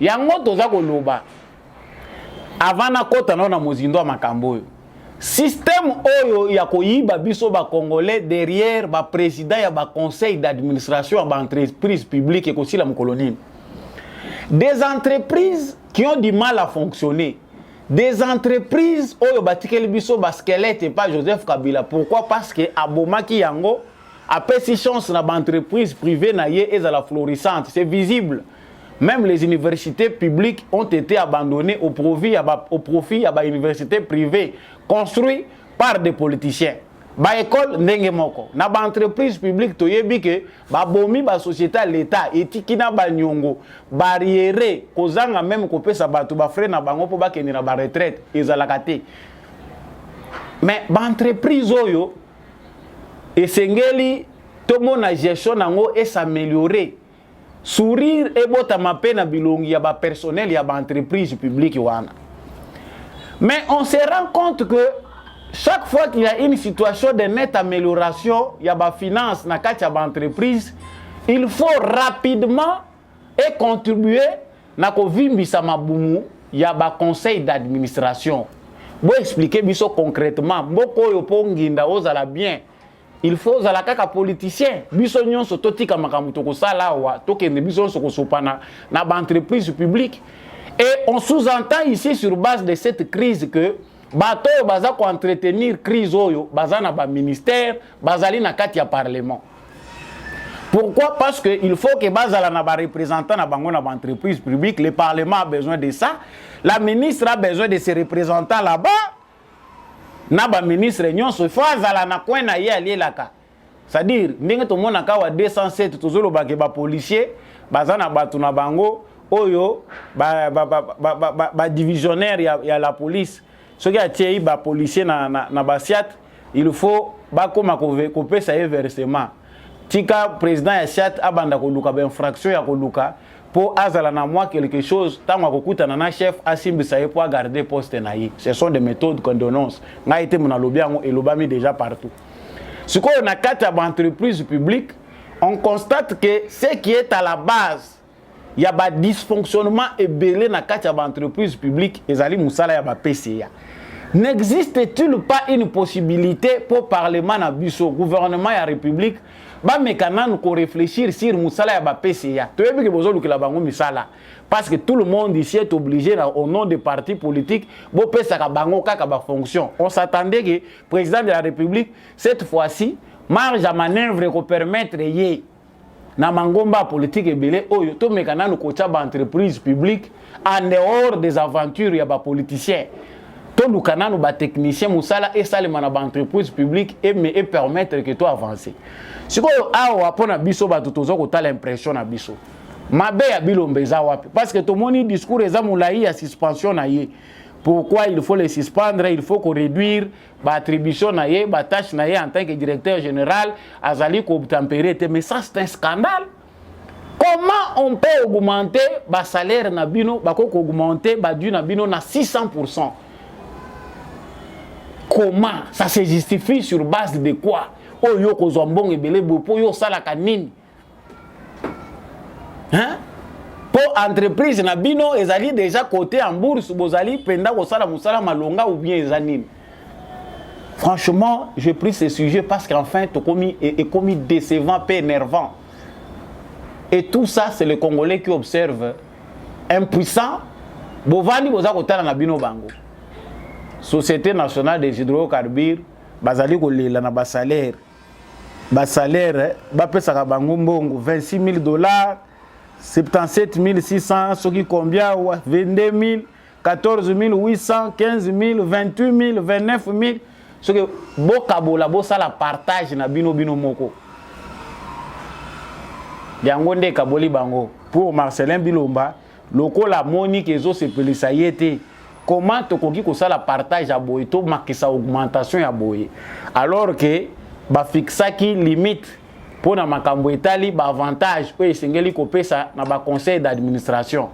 Yango toza koloba avant na kota na mozindo makambo oyo système oyo ya koyiba biso ba congolais derrière ba président ya ba conseil d'administration ba entreprise publique et aussi la colonie. Des entreprises qui ont du mal à fonctionner. Des entreprises oyo batikeli biso ba squelette et pas Joseph Kabila. Pourquoi? Parce que abomaki yango après si chance na ba entreprise privée na ye est à la florissante, c'est visible. Même les universités publiques ont été abandonnées au profit à ba universités privées construites par des politiciens. ba école ndenge moko na ba entreprise publique toyebi ke ba bomi ba société l'état etiki na ba nyongo barrière kozanga même kopesa bato ba frais na bango po ba kenira ba retraite ezalaka te. Mais ba entreprise oyo esengeli tomona gestion nango et s'améliorer. Sourire et botama pe na bilongi ya ba personnel ya ba entreprise publique wana. Mais on se rend compte que chaque fois qu'il y a une situation de nette amélioration, il y a ba finance na kati ya ba entreprise, il faut rapidement et contribuer na ko vimbisa mabumu ya ba conseil d'administration. Bo expliquer biso concrètement, boko yo po nginda ozala bien. Il faut la kaka politicien biso nyonso totika makambo to ko sala wa to kende biso nyonso ko sopana na ba entreprise publique. Et on sous-entend ici sur base de cette crise que bato baza ko entretenir crise oyo baza na ba ministère bazali na kati ya parlement. Pourquoi? Parce que il faut que bazala na ba représentant na bango na ba entreprise publique, le parlement a besoin de ça, la ministre a besoin de ses représentants là-bas. Na ba ministre nyonso faut azala na coin na ye alielaka. C'est-à-dire ndenge to mona ka wa 207 tozolo ba ke ba policier bazana batu na bango oyo ba divisionnaire ya la police. Ce qui a tiei ba policier na basiat, il faut ba koma ko pesa e versement. Tika président ya siat abanda ko luka ba infraction ya ko luka pour azala na moi quelque chose tant ko kuta na chef asimbisa ye pour garder poste na ye. Ce sont des méthodes qu'on dénonce. Na été mon lobby et lobami déjà partout. Ce qu'on a quatre entreprises publiques, on constate que ce qui est à la base, il y a un dysfonctionnement et belé na quatre entreprises publiques et zali musala ya ba PCA. N'existe-t-il pas une possibilité pour parlement na biso gouvernement ya république ba mekana nous réfléchir sur musala ya ba PCA. Tu veux que bozo lukela bango misala parce que tout le monde ici est obligé au nom des partis politiques bo pesa ka bango kaka ba fonction. On s'attendait que président de la République cette fois-ci marge à manœuvre ko permettre yé na mangomba politique ebele oyo to mekana nous kocha ba entreprise publique en dehors des aventures ya ba politiciens. Tout le canal ou technicien musala et ça les entreprise publique et permettre que toi avancer. Si vous avez un biso ba tutozo ko ta l'impression na biso. Mabe ya bilombe za wapi parce que tout le monde discours eza moulayi ya suspension na ye. Pourquoi il faut les suspendre? Il faut qu'on réduire ba attribution na ye, ba tâche na ye en tant que directeur général, azali ko tempérer mais ça c'est un scandale. Comment on peut augmenter ba salaire na bino, ba ko augmenter ba du na bino na 600%? Comment ça se justifie sur base de quoi? Oh yo ko zombong ebele bopo yo sala kanini. Hein? Pour entreprise na bino ezali déjà coté en bourse bozali penda ko sala musala malonga ou bien ezanine. Franchement, j'ai pris ce sujet parce qu'enfin est commis décevant, peu énervant. Et tout ça c'est le Congolais qui observe impuissant. Bovani boza ko tala na bino bango. Société nationale des hydrocarbures bazali ko lela na ba salaire ba pesa ka bango mbongo $26,000 $77,600 soki combien 22,000 14,800 15,000 28,000 29,000 soki bokabola bo sala partage na bino moko yango nde kaboli bango pour Marcelin Bilomba lokola Monique ezo sepelisa yete. Comment tu as la partage à boye, tu marques sa augmentation à boye. Alors que ba fixa qui limite pour na makambo etali ba avantage pour esengeli kopé ça na ba conseil d'administration.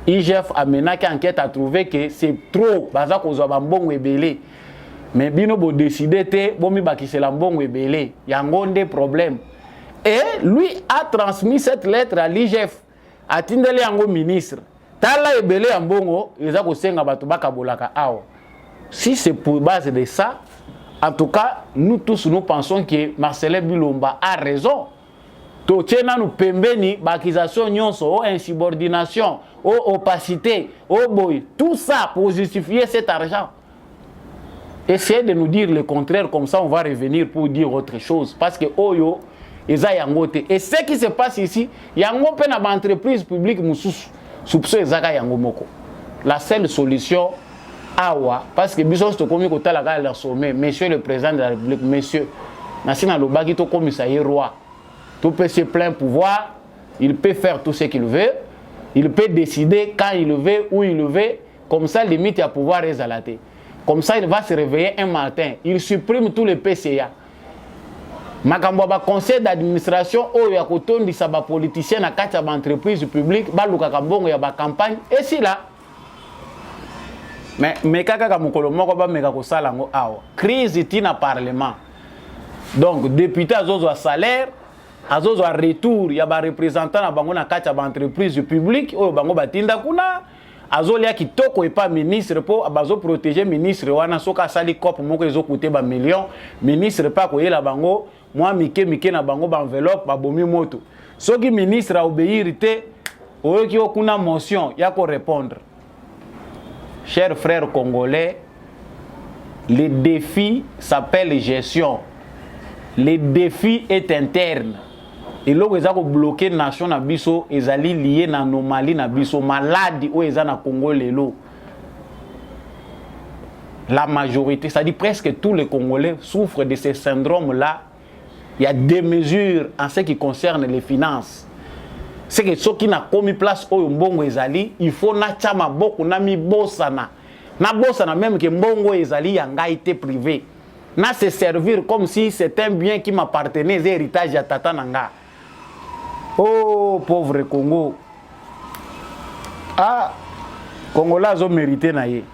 IGF a mené qui enquête a trouvé que c'est trop baza kozwa ba mbongo ebele. Mais bino bo décider te bomi bakisela mbongo ebele. Yango nde problème. Et lui a transmis cette lettre à l'IGF. Atindeli yango ministre. Tala ebele ya mbongo eza ko senga bato bakabolaka awa. Si c'est pour base de ça, en tout cas, nous tous nous pensons que Marcelin Bilomba a raison. To tena nous pembeni bakisation nyonso, insubordination, opacité, boy, tout ça pour justifier cet argent. Essayez de nous dire le contraire, comme ça on va revenir pour dire autre chose parce que oyo eza yangote. Et ce qui se passe ici, yango pe na entreprise publique mususu. La seule solution, awa parce que biso to komi ko tala ka la sommet monsieur le président de la République monsieur nasina lo baki to komi ça y roi tout peut se plein pouvoir il peut faire tout ce qu'il veut il peut décider quand il le veut où il le veut comme ça limite à pouvoir exalater comme ça il va se réveiller un matin il supprime tous les PCA makambo ba conseil d'administration o ya kotondisa ba politicien na kati ya ba entreprise publique ba luka kabongo ya ba campagne et si là mais kaka mokolo moko ba meka ko sala ngo awa crise tina parlement donc député azozo salaire azozo retour ya ba représentant na bango na kati ya ba entreprise publique o bango batinda kuna azolia kitoko et pas ministre po bazo protéger ministre wana soka sali cop moko ezokuté ba million ministre pas ko yela bango moi mike na bango ba enveloppe ba bomi moto soki ministre a obéir te oyoki okuna motion ya ko répondre. Chers frères congolais, le défi s'appelle gestion. Le défi est interne. Et là, vous avez bloqué la nation na biso, ils allaient lier na anomalie na biso, maladie où ils na Congo lelo. La majorité, c'est-à-dire presque tous les Congolais souffrent de ce syndrome-là. Il y a des mesures en ce qui concerne les finances. C'est que ceux qui n'ont commis place au mbongo ezali, il faut na chama boku na mi bosana. Na bosana même que mbongo ezali yanga été privé. Na se servir comme si c'était un bien qui m'appartenait, c'est héritage ya tata nanga. Oh pauvre Congo. Ah Congolais ont mérité na ye.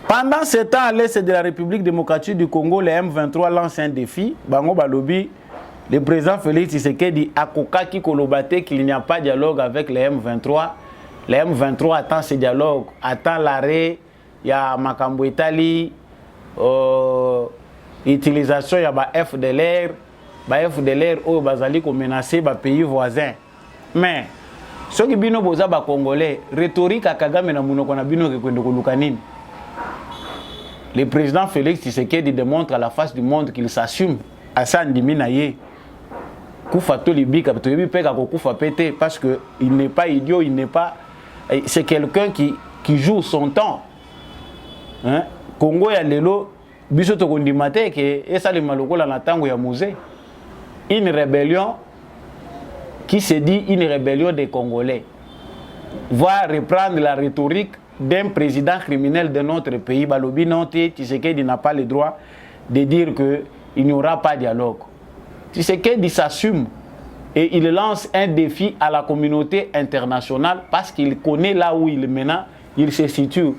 Pendant ce temps, à l'est de la République démocratique du Congo, les M23 lancent un défi. Bango Balobi, le président Félix Tshisekedi a kokaki kolobate qu'il n'y a pas de dialogue avec les M23. Les M23 attendent ce dialogue, attendent l'arrêt. Il y a Makambo Italie, utilisation, il y a FDLR. FDLR, oh, bazali ko menacer ba pays voisins. Mais, ceux qui bino boza ba Congolais, rhétorique à Kagame na munoko na bino ke kwendo koluka nini. Le président Félix Tshisekedi démontre à la face du monde qu'il s'assume à Sandimi Naye. Koufato Libika, parce qu'il n'est pas idiot, il n'est pas. C'est quelqu'un qui joue son temps. Hein? Congo ya lelo, biso to kondimate ke esali malokola na tango ya musée. Une rébellion qui se dit une rébellion des Congolais va reprendre la rhétorique d'un président criminel de notre pays. Balobi Nanté, Tshisekedi n'a pas le droit de dire qu'il n'y aura pas de dialogue. Tshisekedi s'assume et il lance un défi à la communauté internationale parce qu'il connaît là où il maintenant il se situe.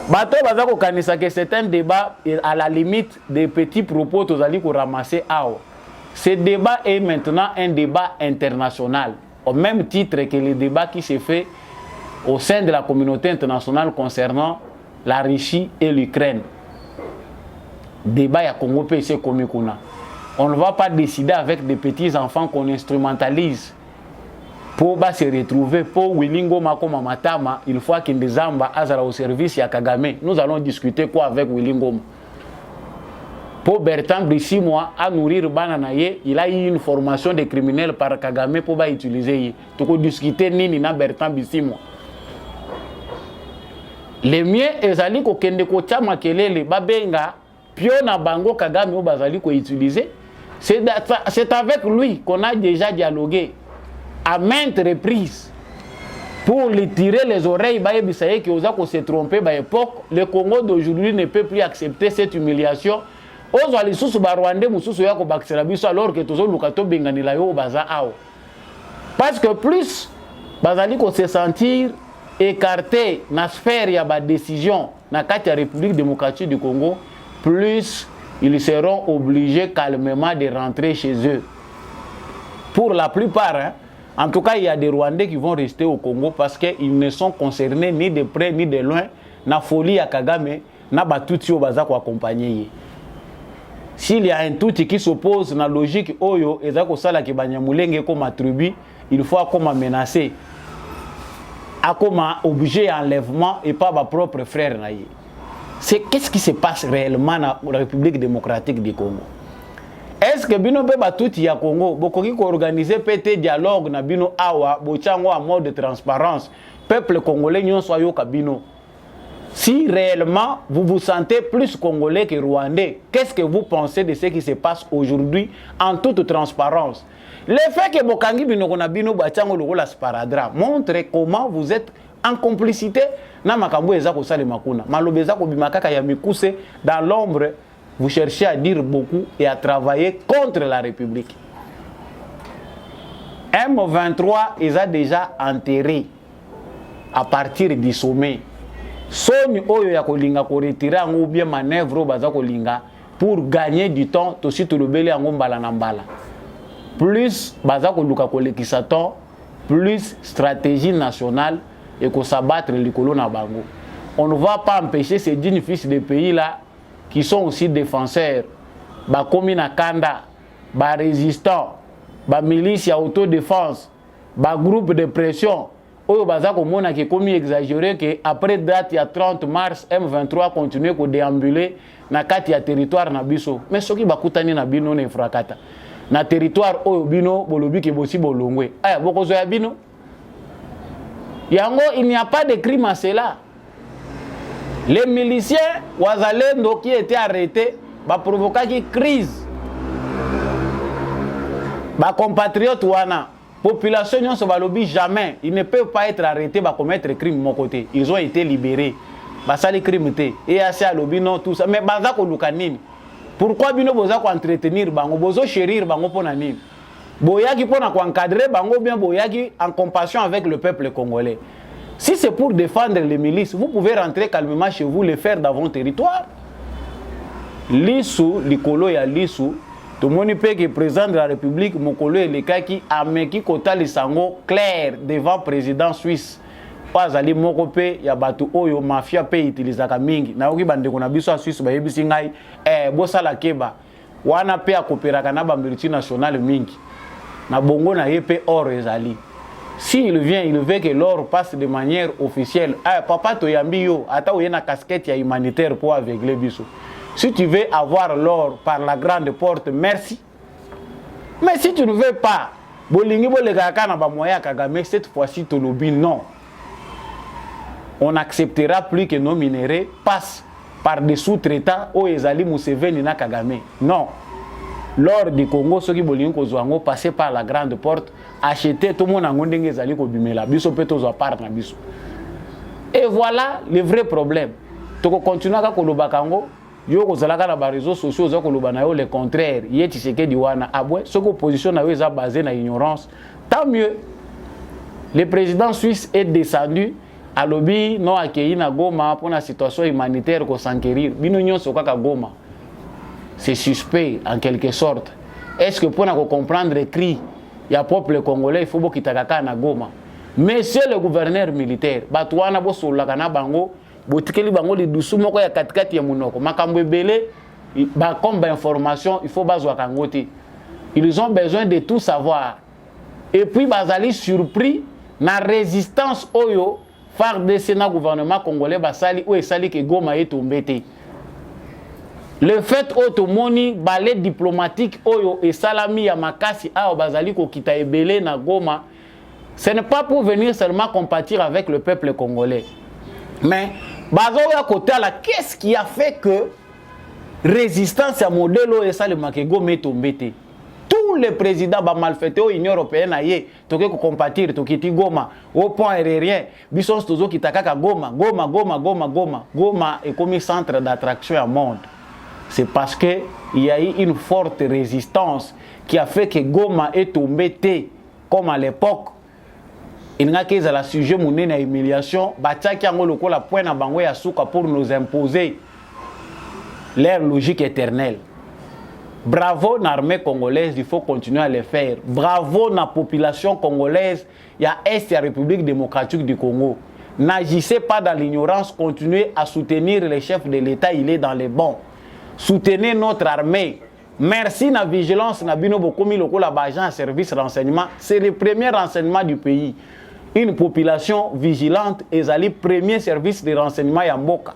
Bato bazako kanisa que c'est un débat à la limite des petits propos tozali ko ramasser awa. Ce débat est maintenant un débat international au même titre que le débat qui se fait au sein de la communauté internationale concernant la Russie et l'Ukraine. Débat ya Congo PC Komikuna. On ne va pas décider avec des petits enfants qu'on instrumentalise pour se retrouver. Pour Wilingo Mako Mamatama, il faut qu'il des amba azara au service ya Kagame. Nous allons discuter quoi avec Wilingo. Pour Bertrand Bissimoa à nourrir Bananaye, il a eu une formation de criminel par Kagame pour utiliser. Tu peux discuter nini na Bertrand Bissimoa. Les miens ezali ko kende ko chama kelele babenga piona bango Kagame ou bazali ko utiliser. C'est avec lui qu'on a déjà dialogué à maintes reprises pour lui tirer les oreilles. Qui osent se tromper à l'époque. Le Congo d'aujourd'hui ne peut plus accepter cette humiliation. Alors que parce que plus bazali ko se sentir écarté dans la sphère de la décision dans la République démocratique du Congo, plus ils seront obligés calmement de rentrer chez eux. Pour la plupart, hein, en tout cas, il y a des Rwandais qui vont rester au Congo parce qu'ils ne sont concernés ni de près ni de loin. Na folie à Kagame, na batuti au baza ko accompagner. S'il y a un touti qui s'oppose à la logique oyo, ezako sala ki banyamulenge comme tribu, il faut comme menacer. A comme objet d'enlèvement et pas ma propre frère naïe. C'est qu'est-ce qui se passe réellement dans la République démocratique du Congo? Est-ce que bino pe batuti ya Congo bokoki ko organiser pété dialogue na bino awa bochango en mode de transparence peuple congolais nyon soyo kabino Si réellement vous vous sentez plus congolais que rwandais, qu'est-ce que vous pensez de ce qui se passe aujourd'hui en toute transparence? Le fait que Bokangi Binokona Bino Bachango Logola Sparadra montre comment vous êtes en complicité na makambo ezako sale makuna. Malobeza ko bimakaka ya mikuse dans l'ombre, vous cherchez à dire beaucoup et à travailler contre la République. M23 ils a déjà enterré à partir du sommet. Soni oyo ya kolinga ko retirer ou bien manœuvre baza kolinga pour gagner du temps to si to lobele yango mbala na mbala. Plus baza koluka kolekisa temps, plus stratégie nationale et ko s'abattre likolo na bango. On ne va pas empêcher ces dignes fils de pays là qui sont aussi défenseurs, ba komi na kanda, ba résistants, ba milice ya autodéfense, ba groupe de pression. Oyo baza komona ki komi exagéré que après date ya 30 mars M23 continue ko déambuler na kati ya territoire na biso. Mais soki bakutani na bino na frakata. Na territoire oyo bino bolobi ke bosi bolongwe. Aya bokozo ya bino. Yango il n'y a pas de crime à cela. Les miliciens wazalendo qui étaient arrêtés ba provoquer une crise. Ba compatriotes wana population non se balobi jamais, ils ne peuvent pas être arrêtés pour commettre crime de mon côté. Ils ont été libérés. Basa les crimes et assez à lobby non tout ça mais baza ko lukanini. Pourquoi bino boza ko entretenir bango bozo chérir bango pona nini? Boyaki pona ko encadrer bango bien boyaki en compassion avec le peuple congolais. Si c'est pour défendre les milices, vous pouvez rentrer calmement chez vous, les faire dans vos territoires. Lisu, likolo ya lisu, tout le monde peut que le président de la République, Mokolo et les cas qui a mis kota les sango clair devant le président suisse. Pas ali mokope ya batu oyo mafia pe utilizaka mingi. Na oki bande kona biso a Suisse ba yebisi ngai bosala keba. Wana pe akoperaka na ba multinationale mingi. Na bongo na yepe or ezali. Si il vient, il veut que l'or passe de manière officielle. Papa to yambi yo, ata oyena casquette ya humanitaire pour aveugler biso. Si tu veux avoir l'or par la grande porte, merci. Mais si tu ne veux pas, bolingi bolegaka na ba moya Kagame cette fois-ci to lobi non. On n'acceptera plus que nos minéraux passent par des sous-traitants au ezali Museveni na Kagame. Non. L'or du Congo, ceux qui bolingi kozwango passer par la grande porte, acheter tout le monde en ngondenge ezali ko bimela biso pe to zo part na biso. Et voilà le vrai problème. Toko continuer ka kolobaka ngo yo kozalaka na ba réseaux sociaux za koloba na yo le contraire. Yeti Tshisekedi wana abwe soko opposition na yo eza basée na ignorance. Tant mieux. Le président suisse est descendu à lobby non accueilli na Goma pour la situation humanitaire ko s'enquérir. Bino nyonso kaka Goma. C'est suspect en quelque sorte. Est-ce que pour comprendre les cris, il y a peuple congolais, il faut que kitaka na Goma. Monsieur le gouverneur militaire, batouana bo solaka na bango, botikeli bango li dusu moko ya katikati ya munoko. Makambo ebele ba comme information, il faut bazwa kangote. Ils ont besoin de tout savoir. Et puis bazali surpris na résistance oyo phare de Sénat gouvernement congolais basali ou esali ke Goma est tombé. Le fait automoni balai diplomatique oyo et salami ya makasi a bazali ko kita ebele na Goma, ce n'est pas pour venir seulement compatir avec le peuple congolais. Mais bazo ya côté là, qu'est-ce qui a fait que résistance à modèle et salama ke Goma est tombé? Tous les présidents ba malfaités au Union européenne aye toke ko compatir tokiti Goma au point aérien bison tozo kitaka Goma est comme centre d'attraction au monde. C'est parce qu'il y a eu une forte résistance qui a fait que Goma est tombé comme à l'époque. Il n'y a que la sujet mouné na humiliation, bataki ango loko la point na bango ya souka pour nous imposer leur logique éternelle. Bravo l'armée congolaise, il faut continuer à le faire. Bravo la population congolaise, il y a Est et la République démocratique du Congo. N'agissez pas dans l'ignorance, continuez à soutenir les chefs de l'État, il est dans les bons. Soutenez notre armée. Merci na vigilance na bino bokomi loko la bajan service renseignement. C'est le premier renseignement du pays. Une population vigilante ezali premier service de renseignement ya mboka.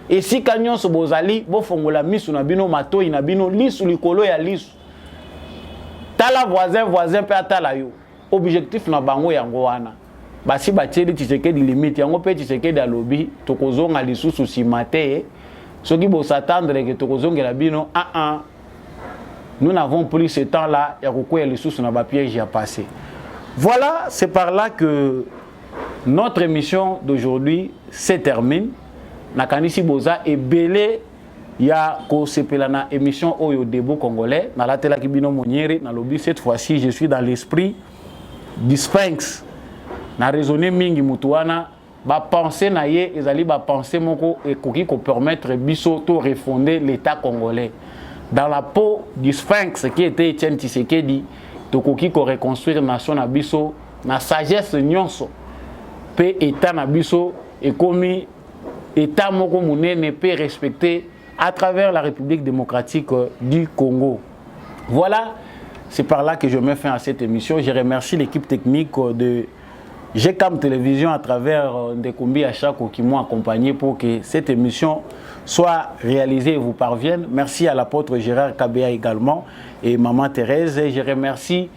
Et si kanyon so bozali bo fongola misu na bino matoi na bino lisu likolo ya lisu. Tala voisin pe atala yo. Objectif na bango yango wana. basi batieli Tshisekedi limite yango pe Tshisekedi alobi tokozonga lisusu simate soki bo s'attendre que tokozongela bino nous n'avons plus ce temps là ya kokoya lisusu na ba piège ya passé. Voilà, c'est par là que notre émission d'aujourd'hui se termine. Nakanisi boza ebele ya ko sepelana émission Oyo Debo Congolais na la tela kibino moniere na lobby. Cette fois-ci je suis dans l'esprit du Sphinx na raisonner mingi mutuana ba penser na ye ezali ba penser moko ekoki ko permettre biso to refonder l'état congolais dans la peau du Sphinx qui était Etienne Tshisekedi tokoki ko reconstruire nation na biso na sagesse nyonso pe état na biso ekomi état moko munene pe respecter à travers la République démocratique du Congo. Voilà, c'est par là que je mets fin à cette émission. Je remercie l'équipe technique de GCAM Télévision à travers Ndekumbi Achako qui m'ont accompagné pour que cette émission soit réalisée et vous parvienne. Merci à l'apôtre Gérard Kabea également et Maman Thérèse. Et je remercie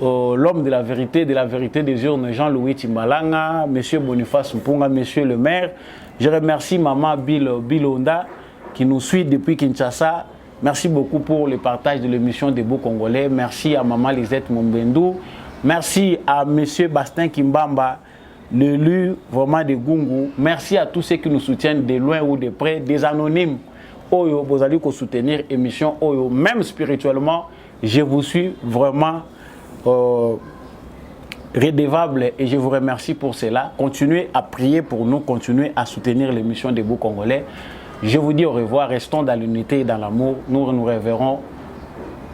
l'homme de la vérité des urnes, Jean-Louis Timbalanga, Monsieur Boniface Mpunga, Monsieur le maire. Je remercie Maman Bilonda qui nous suit depuis Kinshasa. Merci beaucoup pour le partage de l'émission des Beaux Congolais. Merci à Maman Lisette Mombendou. Merci à Monsieur Bastien Kimbamba, l'élu vraiment de Gungu. Merci à tous ceux qui nous soutiennent de loin ou de près, des anonymes. Oyo, vous allez soutenir l'émission Oyo, même spirituellement. Je vous suis vraiment redevable et je vous remercie pour cela. Continuez à prier pour nous, continuez à soutenir l'émission des Beaux Congolais. Je vous dis au revoir, restons dans l'unité et dans l'amour. Nous nous reverrons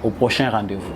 au prochain rendez-vous.